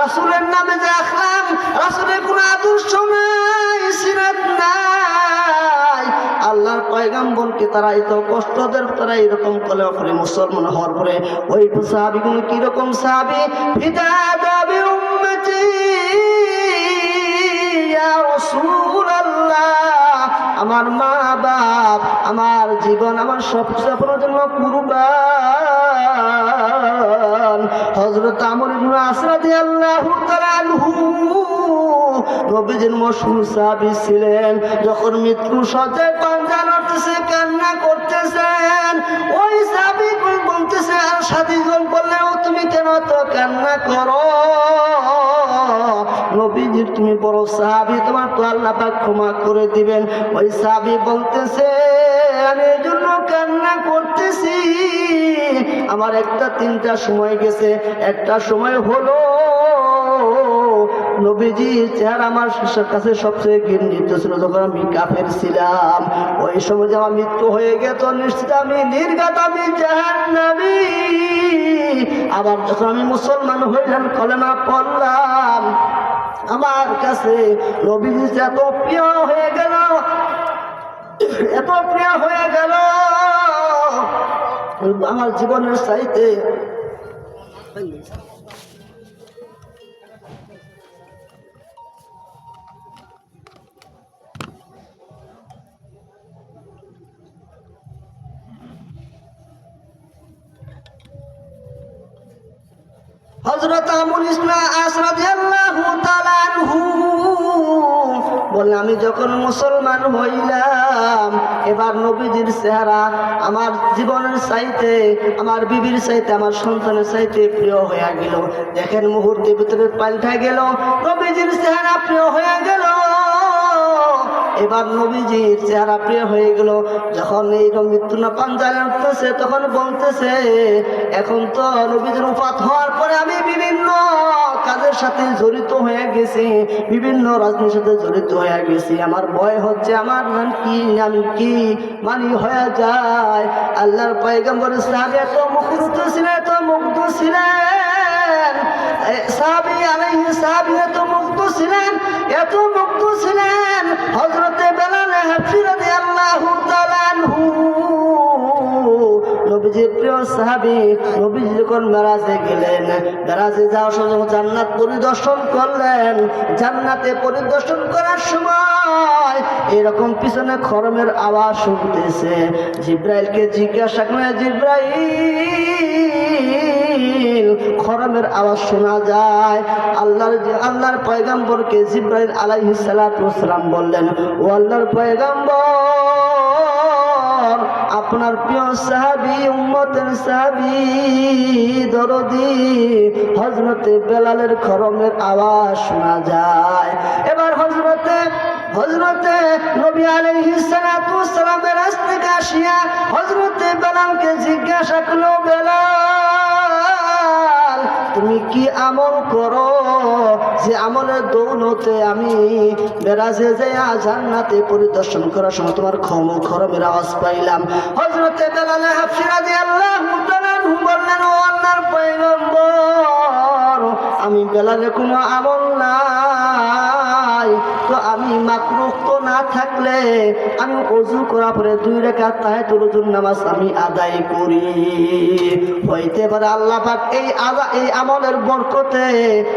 রাসূলের নামে যে আখলাম, রাসূলের কোনো আদর্শ নাই, সিরাত নাই। আল্লাহর পয়গম্বরকে তারা এত কষ্ট দেয়, তারা এরকম কলেমা পড়ে মুসলমান হওয়ার পরে ওই সাহাবীগুলো কিরকম সাহাবী, ফিদা দাবি উম্মতি ইয়া রাসূলুল্লাহ, আমার মা বাপ, আমার জীবন, আমার সব কিছু আপনার জন্য কুরবান। হযরত আমর ইবনে আস রাদিয়াল্লাহু তাআলা আনহু নবীজির মশহুর সাহাবী ছিলেন। যখন মৃত্যু শয্যায় পাঞ্জা লড়তেছে, কান্না করতেছেন, ওই সাহাবী বলতেছে, আর সাথীগণ বললেন, ও তুমি কেন তো কান্না করো? নবীজির তুমি বড় সাহাবী, তোমার তো আল্লাহ পাক ক্ষমা করে দিবেন। ওই সাহাবী বলতেছে, আমি এই জন্য কান্না করতেছি, আমার একটা তিনটা সময় গেছে, একটা সময় হলো নবীজির চেহারা আমার কাছে সবচেয়ে ঘৃণিত ছিল যখন আমি কাফের ছিলাম। ওই সময় যে আমার মৃত্যু হয়ে গেত, নিশ্চিত আমি নির্ঘাত, আমি জাহান্নামী। আবার যখন আমি মুসলমান হইলাম, কলেমা পড়লাম, আমার কাছে নবীজি এত প্রিয় হয়ে গেল, এত প্রিয় হয়ে গেল, আমার জীবনের চাইতে হযরত আমর ইবনে আস রাদিয়াল্লাহু তাআলা আনহু বলে, আমি যখন মুসলমান হইলাম, এবার নবীজির চেহারা আমার জীবনের চাইতে, আমার বিবির চাইতে, আমার সন্তানের চাইতে প্রিয় হয়ে গেল। দেখেন মুহূর্তের ভিতরে পাল্টা গেল, নবীজির চেহারা প্রিয় হয়ে গেল। এবার নবীজির চেহারা প্রিয় হয়ে গেল। যখন এই মৃত্যু না পাঞ্জায় উঠতেছে, তখন বলতেছে, এখন তো নবীজির ওফাত হওয়ার পরে আমি বিভিন্ন কাজের সাথে জড়িত হয়ে গেছি, বিভিন্ন রাজনীতির সাথে জড়িত হয়ে গেছি, আমার ভয় হচ্ছে আমার নাম কি, আমি কি মানি হয়ে যায়। আল্লাহর পয়গম্বরের সাহাবী এত মুখরিত ছিলেন, এত মুগ্ধ ছিলেন, সাহাবী আলাইহিস সাহাবী এত মুগ্ধ ছিলেন, এত মুগ্ধ ছিলেন, হযরতে বেলাল হাবশী রাদিয়াল্লাহু তাআলা আনহু নবীজির প্রিয় সাহাবী, নবীজি যখন মেরাজে গেলেন, মেরাজে যাওয়ার সময় জান্নাত পরিদর্শন করলেন। জান্নাতে পরিদর্শন করার সময় এরকম পিছনে খরমের আওয়াজ শুনতেছে। জিব্রাইলকে জিজ্ঞাসা করে, জিব্রাইল খরমের আওয়াজ শোনা যায়? আল্লাহর পয়গম্বরকে জিব্রাইল আলাইহিস সালাতু ওয়াস সালাম বললেন, ও আল্লাহর পয়গম্বর, আপনার প্রিয় সাহাবী, উম্মতের সাহাবী, দরদি হযরতে বেলালের খরমের আওয়াজ শোনা যায়। এবার হযরতে নবী আলাইহিস সালাতু ওয়াস সালামের কাছ থেকে আসিয়া হযরতে বেলালকে জিজ্ঞাসা করলো, বেলাল, তুমি কি আমল করো যে আমলের দৌলতে আমি মেরাজে যাইয়া জান্নাতে পরিদর্শন করার সময় তোমার খরমের আওয়াজ পাইলাম? হযরতে বেলাল হাবশী রাদিয়াল্লাহু তাআলা আনহু বললেন, ও আল্লাহর পয়গম্বর, আমি বেলালের কোনো আমল নাই তো আমি মাকরুহ তো না থাকলে আমি ওযু করার পরে 2 রাকাত তাহিয়াতুল ওযুর নামাজ আমি আদায় করি। হইতে পারে আল্লাহ পাক এই আমলের বরকতে,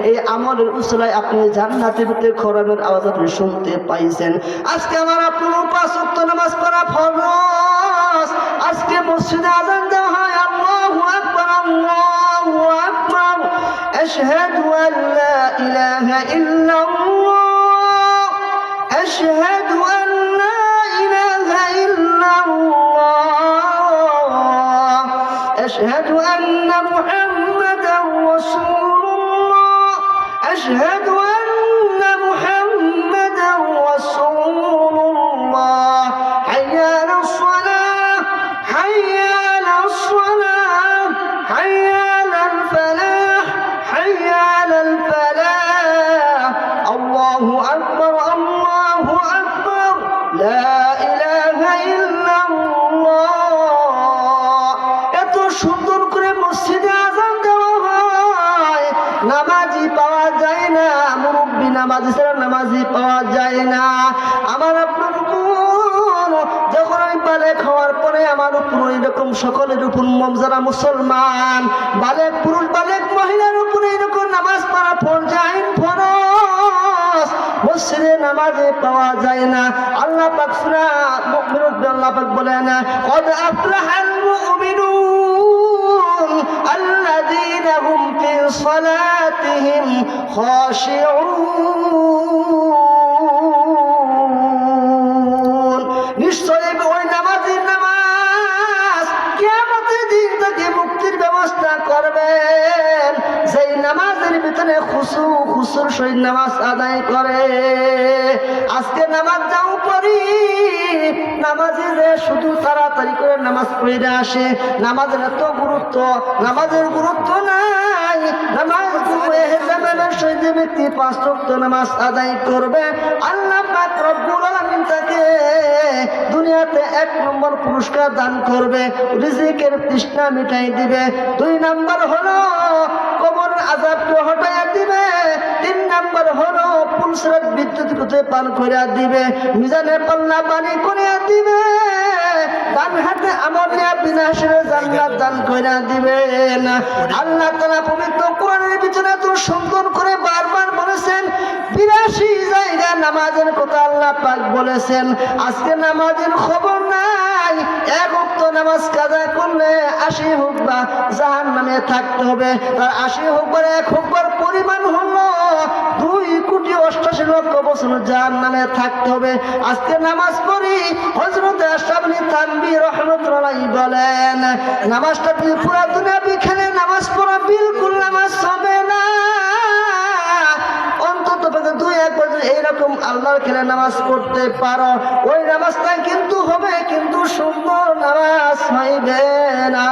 এই আমলের উসিলায় আপনি জান্নাতের ভিতরে খরমের আওয়াজ আপনি শুনতে পাইছেন। আজকে আমার আপনার 5 ওয়াক্ত নামাজ পড়া ফরজ। আজকে মসজিদে আযান দেওয়া হয়, আল্লাহু আকবার, আল্লাহু আকবার, আশহাদু আন লা ইলাহা ইল্লাল্লাহ, أشهد أن لا إله إلا الله، أشهد أن محمدا رسول الله، أشهد أن محمدا رسول الله، حي على الصلاة، حي على الصلاة، حي على الفلاح، حي على الفلاح، الله أكبر، الله أكبر، لا إله إلا الله। এত সুন্দর করে মসজিদে আযান দেওয়া হয়, নামাজি পাওয়া যায় না, মুরব্বী নামাজি ছাড়া নামাজি পাওয়া যায় না। আমার আপনার উপর যখন আমি বালেগ হওয়ার পরে আমার উপর এরকম সকলের উপর যারা মুসলমান বালেগ পুরুষ বালেগ মহিলার উপর এরকম নামাজ পড়া ফরজ, আইন ফরজ, মসজিদে নামাজে পাওয়া যায় না। আল্লাহ পাক সূরা মুমিনুন আল্লাহ পাক বলেন, কদ আফলাহাল মুমিনুন আল্লাযীনা হুম ফি সালাতিহিম খাশিউন। নিশ্চয়ই ওই নামাজের নামাজ কিয়ামতের দিন তাকে মুক্তির ব্যবস্থা করবেন, যেই নামাজের ভিতরে খুশুর সহিত নামাজ আদায় করে। আজকে নামাজ যাও পড়ি, নামাজে যে শুধু তাড়াতাড়ি করে নামাজ পড়ে আসে, নামাজের এত গুরুত্ব, নামাজের গুরুত্ব নাই। নামাজ সহিত ব্যক্তি 5 ওয়াক্ত নামাজ আদায় করবে, আল্লাহ পাক রব্বুল আলামিন তাকে দুনিয়াতে 1 নম্বর পুরস্কার দান করবে, রিজিকের তৃষ্ণা মিটাই দিবে। 2 নম্বর হলো কবরের আযাবকে হটাইয়া দিবে। 3 নম্বর হলো পুলসিরাত বিদ্যুৎ গতিতে পান করিয়া দিবে, মিজানে পাল্লা পানি করিয়া দিবে, ডান হাতে আমল নিয়ে বিনাশের জান্নাত দান করিয়া দিবেন। আল্লাহ তাআলা পবিত্র কোরআনের ভিতরে এত সুন্দর করে বারবার বলেছেন, 82 জায়গা নামাজের কথা আল্লাহ পাক বলেছেন। আজকে নামাজের খবর নাই। 1 ওয়াক্ত নামাজ কাজা করলে 80 হুকবা জাহান্নামে থাকতে হবে। তার 80 হুকবার 1 হুকবার পরিমাণ হলো 2,88,00,000 বছর জাহান্নামে থাকতে হবে। আজকে নামাজ পড়ি, হযরত আশরাফ আলী থানভী রাহমাতুল্লাহ বলেন, নামাজটা পুরো দুনিয়া বিখানে নামাজ পড়া বিলকুল নামাজ হবে না। অন্তত 2-1 বছর এইরকম আল্লাহর খেলে নামাজ পড়তে পারো, ওই নামাজটা কিন্তু হবে, কিন্তু সুন্দর নামাজ হইবে না।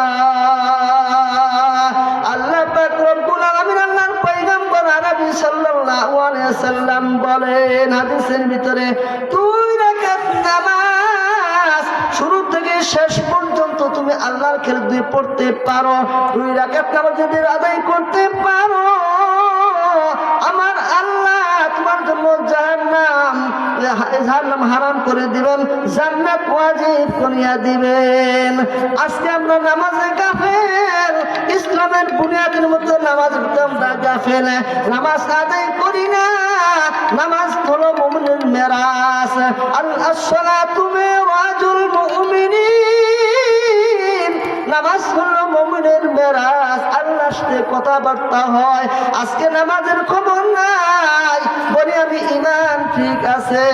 আল্লাহ পাক রব্বুল আলামিন আল্লাহর পয়গম্বর আরবি সাল্লাল্লাহু আলাইহি ওয়াসাল্লাম বলেন হাদিসের ভিতরে, 2 রাকাত নামাজ শুরু থেকে শেষ পর্যন্ত তুমি আল্লাহর খেলে পড়তে পারো, 2 রাকাত নামাজ যদি আদায় করতে পারো জাহান্নাম হারাম করে দিবেন, জান্নাত ওয়াজিব করিয়া দিবেন। আজকে আমরা নামাজে গাফেল, ইসলামের বুনিয়াদের মধ্যে নামাজের মধ্যে আমরা গাফেল, নামাজ আদায় করি না। নামাজ হলো মুমিনের মেরাজ। আস-সালাতু মিরাজুল মুমিনিন, নামাজ হলো মুমিনের মেরাজ। আল্লাহর সাথে কথাবার্তা হয়। আজকে নামাজের খবর নাই, বলি আমি ঈমান ঠিক আছে,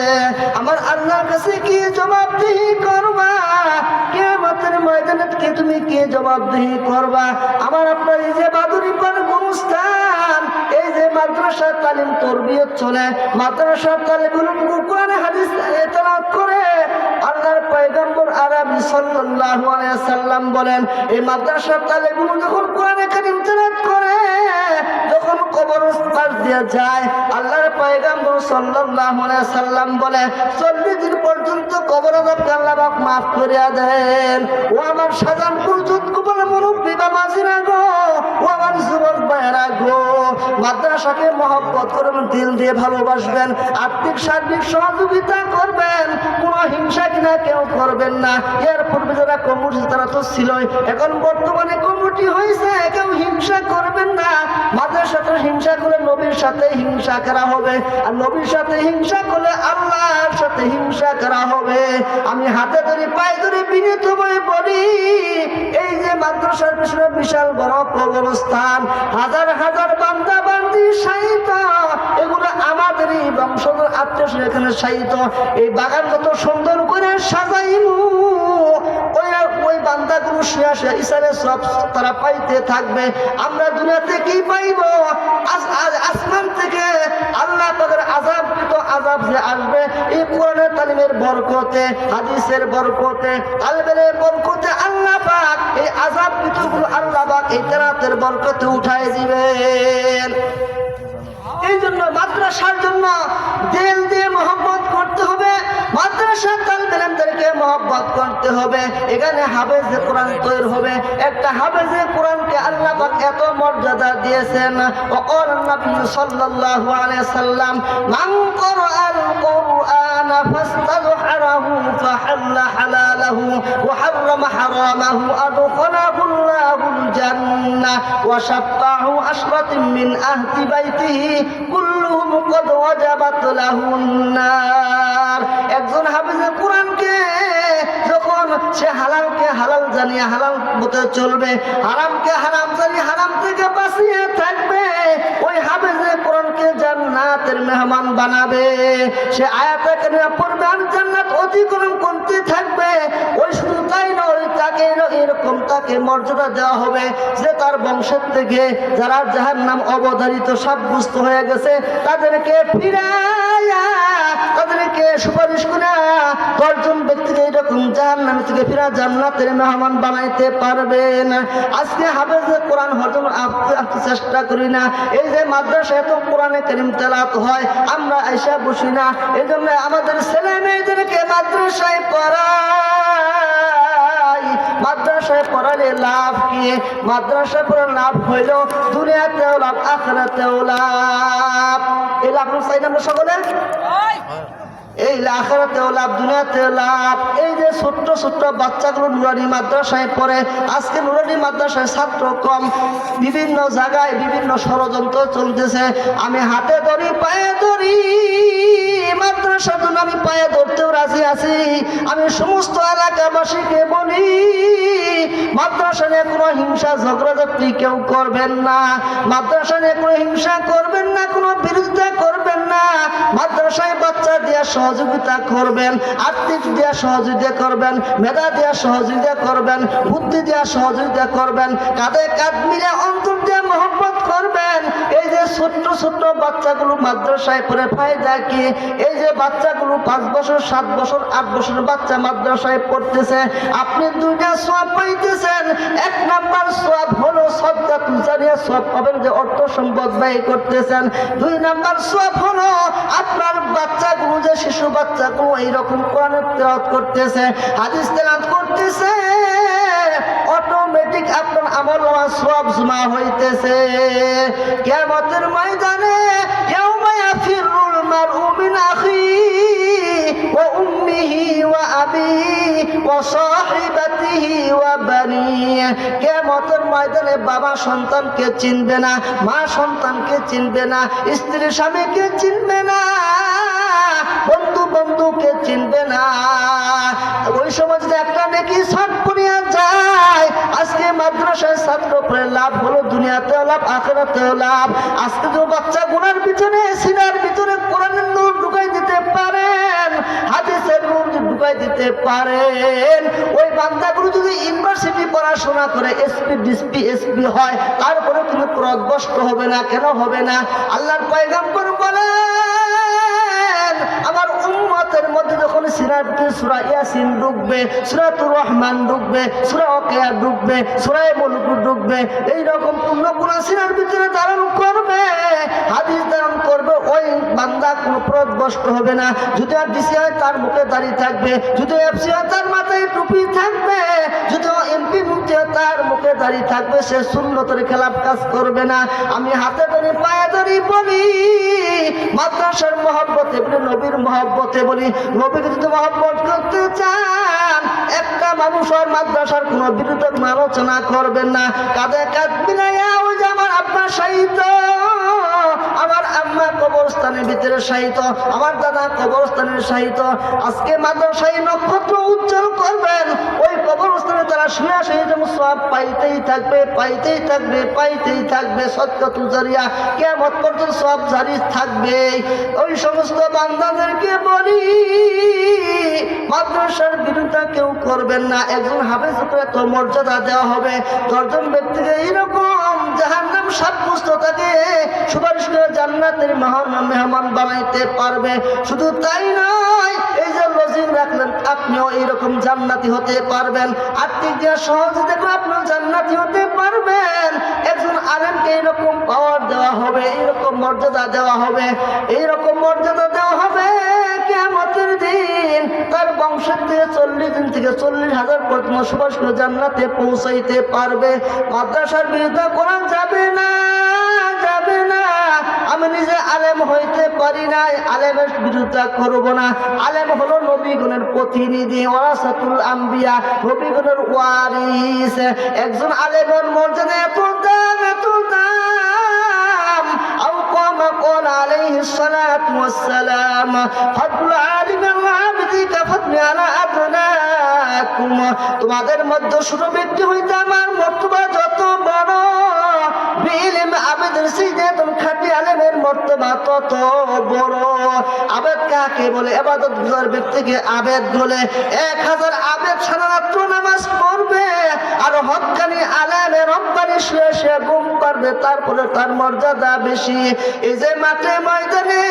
আমার আল্লাহর কাছে কি জবাবদিহি করবা? কিয়ামতের ময়দানে কে তুমি কে জবাবদিহি করবা? আমার আপনার এই যে বাদুরীপাড় গুরুস্থান, এই যে মাদ্রাসা তালিম তরবিয়ত চলে, মাদ্রাসা তালিমুল কোরআন হাদিস তেলাওয়াত করে আল্লাহর পয়গম্বর আরবি সাল্লাল্লাহু আলাইহি সাল্লাম বলেন, এই মাদ্রাসা তালিমগুলো যখন কোরআনে কারীম তেলাওয়াত করে, যখন কবর পাশ দিয়ে যায়, আল্লাহর পয়গম্বর সাল্লাল্লাহু আলাইহি সাল্লাম বলে 40 দিন পর্যন্ত কবর আযাবকে আল্লাহ পাক মাফ করিয়া দেন। ও আমার সাজানপুর যুদ্ধকবর মুরব্বি বা মাঝিরা গো, ও আমার যুবক ভাইয়েরা গো, মাদ্রাসাকে মহব্বত করবেন, দিল দিয়ে ভালোবাসবেন, আর্থিক সার্বিক সহযোগিতা করবেন, কোনো হিংসা কিনা কেউ করবেন না। এর পূর্বে যারা কমিটি তারা তো ছিলই, এখন বর্তমানে কমিটি হয়েছে, কেউ হিংসা করবেন না। মাদ্রাসাতে হিংসা করলে নবীর সাথে হিংসা করা হবে, আর নবীর সাথে হিংসা করলে আল্লাহর সাথে হিংসা করা হবে। আমি হাতে ধরে পায়ে ধরে বিনীত হয়ে বলি, এই যে মাদ্রাসার পিছনে বিশাল বড় কবরস্থান, হাজার হাজার বান্দা বান্দি শায়িত, এগুলো আমাদেরই বংশধর আত্মীয় এখানে শায়িত। এই বাগান যত সুন্দর করে সাজাইমু, ওই বান্দাগুলো ইসারে সব তারা পাইতে থাকবে। আমরা দুনিয়াতে কি পাইব? আসমান থেকে আল্লাহ পাকের আযাব যে আসবে, এই কোরআনের তালিমের বরকতে, হাদিসের বরকতে, তালিমের বরকতে আল্লাহ পাক এই আযাব গুলো আল্লাহ পাক এই তেলাওয়াতের বরকতে উঠায় দিবেন। এই জন্য মাদ্রাসার জন্য দিল দিয়ে মহব্বত করতে হবে, মাদ্রাসার তালিমদেরকে মহব্বত করতে হবে। এখানে হাফেজে কোরআন তৈরি হবে। একটা হাফেজে কোরআনকে আল্লাহ পাক এত মর্যাদা দিয়েছেন। ওয়াকাল নবী সাল্লাল্লাহু আলাইহি সাল্লাম, মান ক্বারাআল কুরআনা ফাস্তাযহারাহু ফাহাল্লা হালালাহু ওয়া হাররামা হারামাহু আদখালাহু আল্লাহুল জান্নাহ ওয়া শাফা'হু আশরাতিন মিন আহলি বাইতিহি কুল্লুহুম ক্বাদ ওয়াজাবাত লাহুন নার। একজন হাফেজে কোরআনকে যখন সে হালালকে হালাল জানিয়ে হালাল পথে চলবে, হারামকে হারাম জানিয়ে হারাম থেকে বাঁচিয়ে থাকবে, ওই হাফেজে কোরআনকে জান্নাতের মেহমান বানাবে। সে আয়াতে কারিমা পড়বে আর জান্নাত অধিগ্রহণ করতে থাকবে। ওই শুধু তাই নয়, তাকে এরকম তাকে মর্যাদা দেওয়া হবে যে তার বংশের থেকে যারা জাহান্নাম অবধারিত সাব্যস্ত হয়ে গেছে, তাদেরকে ফিরাইয়া, তাদেরকে সুপারিশ করে 10 জন ব্যক্তিকে এরকম জাহান্নাম থেকে ফিরা জান্নাতের মেহমান বানাইতে পারবেন। আজকে হাফেজে কোরআন হজম চেষ্টা করি না। এই যে মাদ্রাসায় এত কোরআনে কারীম তেলাওয়াত হয়, আমরা আইসা বসি না। এই জন্য আমাদের ছেলে মেয়েদেরকে মাদ্রাসায় পড়াই। মাদ্রাসায় পড়ালে লাভ কি? মাদ্রাসায় পড়ার লাভ হইল দুনিয়াতেও লাভ, আখিরাতেও লাভ। এই লাভ চাই না আমরা সকলে? এই আখিরাতেও লাভ, দুনিয়াতেও লাভ। এই যে ছোট্ট ছোট্ট বাচ্চাগুলো নুরানি মাদ্রাসায় পড়ে, আজকে নুরানি মাদ্রাসায় ছাত্র কম, বিভিন্ন জায়গায় বিভিন্ন ষড়যন্ত্র চলতেছে। আমি হাতে ধরি পায়ে ধরি, মাদ্রাসার জন্য আমি পায়ে ধরতেও রাজি আছি। আমি সমস্ত এলাকাবাসীকে বলি, মাদ্রাসা নিয়ে কোনো হিংসা ঝগড়াঝাটি কেউ করবেন না, মাদ্রাসা নিয়ে কোনো হিংসা করবেন না, কোনো বিরোধিতা করবেন না। মাদ্রাসায় বাচ্চা দেওয়া সহযোগিতা করবেন, আর্থিক দেওয়া সহযোগিতা করবেন, মেধা দেওয়া সহযোগিতা করবেন, বুদ্ধি দেওয়া সহযোগিতা করবেন, কাঁধে কাঁধ মিলে অন্তর দিয়ে মহব্বত করবেন। এই যে ছোট্ট ছোট্ট বাচ্চাগুলো মাদ্রাসায় পড়ে ফায়দা কি? এই যে বাচ্চাগুলো 5 বছর 7 বছর 8 বছরের বাচ্চা মাদ্রাসায় পড়তেছে, আপনি 2টা সওয়াব পাইতেছেন। 1 নাম্বার সওয়াব হলো সাদকাতুল জারিয়া সওয়াব পাবেন, যে অর্থ সম্পদ ব্যয় করতেছেন। 2 নাম্বার সওয়াব হলো আপনার বাচ্চাগুলো, যে শিশু বাচ্চাগুলো এইরকম কোরআনের তেলাওয়াত করতেছে, হাদিস তেলাওয়াত করতেছে, অটোমেটিক আপনার আমলনামা সওয়াব জমা হইতেছে। কিয়ামতের ময়দানে ইয়াউমা ইয়াফিরুল মারউ মিন আখিহি, ময়দানে বাবা সন্তানকে চিনবে না, মা সন্তানকে চিনবে না, স্ত্রী স্বামীকে চিনবে না, বন্ধু বন্ধুকে চিনবে না। ওই সময় যদি একটা নেকি সব করিয়া যায়, আজকে মাদ্রাসায় ছাত্র করে লাভ হলো, দুনিয়াতেও লাভ, আখিরাতেও লাভ। আজকে যে বাচ্চা গুনার পিছনে, সিনার ভিতরে কোরআনের নূর ঢুকাই দিতে পারেন, হাদিসের নূর ঢুকাই দিতে পারেন, ওই বান্দাগুলো যদি ইউনিভার্সিটি পড়াশোনা করে এসপি ডিসপি এসপি হয়, তারপরে কিন্তু ক্রোধগ্রস্ত হবে না। কেন হবে না? আল্লাহর পয়গম্বর বলেন, আমার উম্মতের মধ্যে যখন সিরাত সূরা ইয়াসিন ঢুকবে, সূরাতুর রহমান ঢুকবে, সূরা ওয়াকিয়া ঢুকবে, সূরা মুলক ঢুকবে, এই রকম পূর্ণ কোরআন সিরার ভিতরে ধারণ করবে, হাদিস ধারণ করবে, ওই বান্দা কোনো ক্রোধগ্রস্ত হবে না। যদি ডিসি হয় তার মুখে দাড়ি থাকবে, যদি এফসি হয় তার মাথায় টুপি থাকবে, যদি এমপি মন্ত্রী হয় তার মুখে দাড়ি থাকবে, সে সুন্নতের খেলাফ কাজ করবে না। আমি হাতে ধরে পায়ে ধরে বলি, মাদ্রাসার মহব্বতে বলি, নবীর মহব্বতে বলি, নবীকে যদি মহব্বত করতে চান, একটা মানুষ আর মাদ্রাসার কোনো বিরুদ্ধে আলোচনা করবেন না। কাঁধে কাঁধ মিলাইয়া, ওই যে আমার আব্বা শাহিদ, আমার আম্মা কবরস্থানের ভিতরে শাহিত, আমার দাদা কবরস্থানের শাহিত, আজকে মাদ্রাসায় নক্ষত্র উজ্জ্বল করবেন, ওই কবরস্থানে তারা শুয়ে শাহিদ সব পাইতেই থাকবে, পাইতেই থাকবে, পাইতেই থাকবে। সত্যতু জারিয়া, কিয়ামত পর্যন্ত সব জারি থাকবে। ওই সমস্ত বান্দাদেরকে বলি, মাদ্রাসার বিরুদ্ধে কেউ করবেন না। একজন হাফেজ করে তো মর্যাদা দেওয়া হবে, 10 জন ব্যক্তিকে এইরকম জাহান্নাম সাব্যস্ত তাকে সুপারিশ করে জান্নাতের মেহমান বানাইতে পারবে। শুধু তাই নয়, এই যে লজিং রাখলেন, আপনিও এইরকম জান্নাতি হতে পারবেন। আর্থিক যে সহজে আপনিও জান্নাতি হতে পারবেন। একজন আলেমকে এইরকম পাওয়ার দেওয়া হবে, এইরকম মর্যাদা দেওয়া হবে, এইরকম মর্যাদা দেওয়া হবে, কিয়ামতের দিন তার বংশের থেকে 40 দিন থেকে 40,000 পর্যন্ত সুপারিশ করে জান্নাতে পৌঁছাইতে পারবে। মাদ্রাসার বিরুদ্ধে করা যাবে না, যাবে না। আমি নিজে আলেম হইতে পারি নাই, আলেমের বিরুদ্ধে করব না। আলেম হলো নবীগণের প্রতিনিধি, ওয়ারাসাতুল আম্বিয়া, নবীগণের ওয়ারিস। একজন আলেমের মর্যাদা এত দাম, এত দাম। আও কামা ক্বাল আলাইহিস সালাতু ওয়াস সালাম, ফাদলুল আলিমি ওয়া আবদি কাফাতনি আলা আদনাকুম। তোমাদের মধ্যে ছোট ব্যক্তি হইতে আমার মর্তবা যত বড়, বিলম আবেদের সিজদাতুল খাটি আলেমের মর্তবা তত বড়। আবেদ কাকে বলে? ইবাদত গুজার ব্যক্তিকে আবেদ বলে। 1000 আবেদ সারা রাত্র নামাজ পড়বে, আর হক্কানি আলেমে রব্বানি শুয়ে শুয়ে ঘুম পারবে, তারপরে তার মর্যাদা বেশি। এই যে মাঠে ময়দানে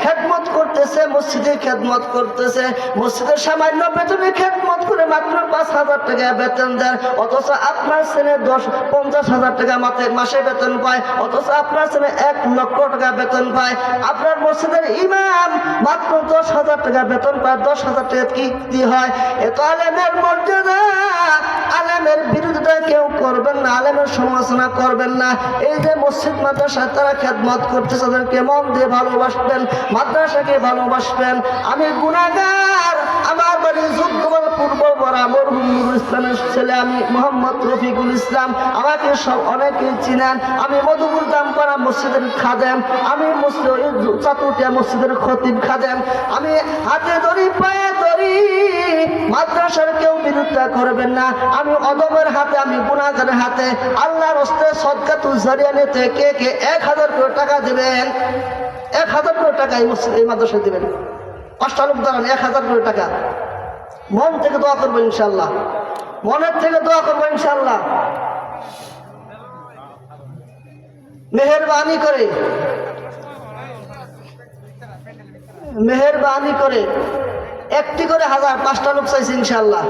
খেদমত করতেছে, মসজিদে খেদমত করতেছে, মসজিদের সামান্য বেতনে খেদমত করে মাত্র 5,000 টাকা বেতন দেন, অথচ আপনার ছেলে 50,000 টাকা মাসে বেতন পায়, অথচ আপনার ছেলে 1 লক্ষ টাকা বেতন পায়। আপনার মসজিদের ইমাম মাত্র 10,000 টাকা বেতন পায়, 10,000 টাকা কি হয়? এত আলেমের মর্যাদা। আলেমের বিরুদ্ধে কেউ করবেন না, আলেমের সমালোচনা করবেন না। এই যে মসজিদ মাদ্রাসায় তারা খেদমত করতেছে, তাদেরকে মন দিয়ে ভালোবাসবেন, মাদ্রাসাকে ভালোবাসবেন। আমি গুনাহগার, আমার বাড়ি যুদ্ধবল পূর্ব বরা মরহুম নুরুল ইসলামের ছেলে, আমি মোহাম্মদ রফিকুল ইসলাম। আমাকে সব অনেকেই চিনেন। আমি মধুপুর দামপাড়া মসজিদের খাদেম, আমি চাতুটিয়া মসজিদের খতিব খাদেম। আমি হাতে ধরি, পায়ে ধরি, মাদ্রাসার কেউ বিরুদ্ধে করবেন না। আমি অদমের হাতে, আমি গুনাহগারের হাতে আল্লাহর হস্তে সদকাতুল জারিয়া নিতে কে কে 1000 করে টাকা দেবেন? 1000 করে টাকা এই মাদ্রাসায় দেবেন। 5টা লোক দাঁড়ান, 1000 করে টাকা। মন থেকে দোয়া করবো ইনশাল্লাহ, মনের থেকে দোয়া করবো ইনশাল্লাহ। মেহেরবানি করে, মেহেরবানি করে একটি করে 1000, 5টা লোক চাইছে ইনশাল্লাহ।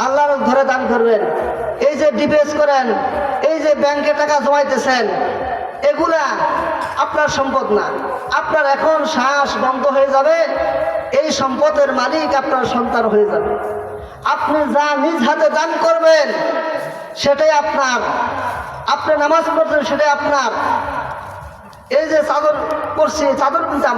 আল্লাহর ঘরে দান করবেন। এই যে ডিপিএস করেন, এই যে ব্যাংকে টাকা জমাইতেছেন, এগুলা আপনার সম্পদ না। আপনার এখন শ্বাস বন্ধ হয়ে যাবে, এই সম্পদের মালিক আপনার সন্তান হয়ে যাবে। আপনি যা নিজ হাতে দান করবেন সেটাই আপনার। আপনি নামাজ পড়ছেন সেটাই আপনার। এই যে চাদর পরছি, চাদর কিন্তু আমার।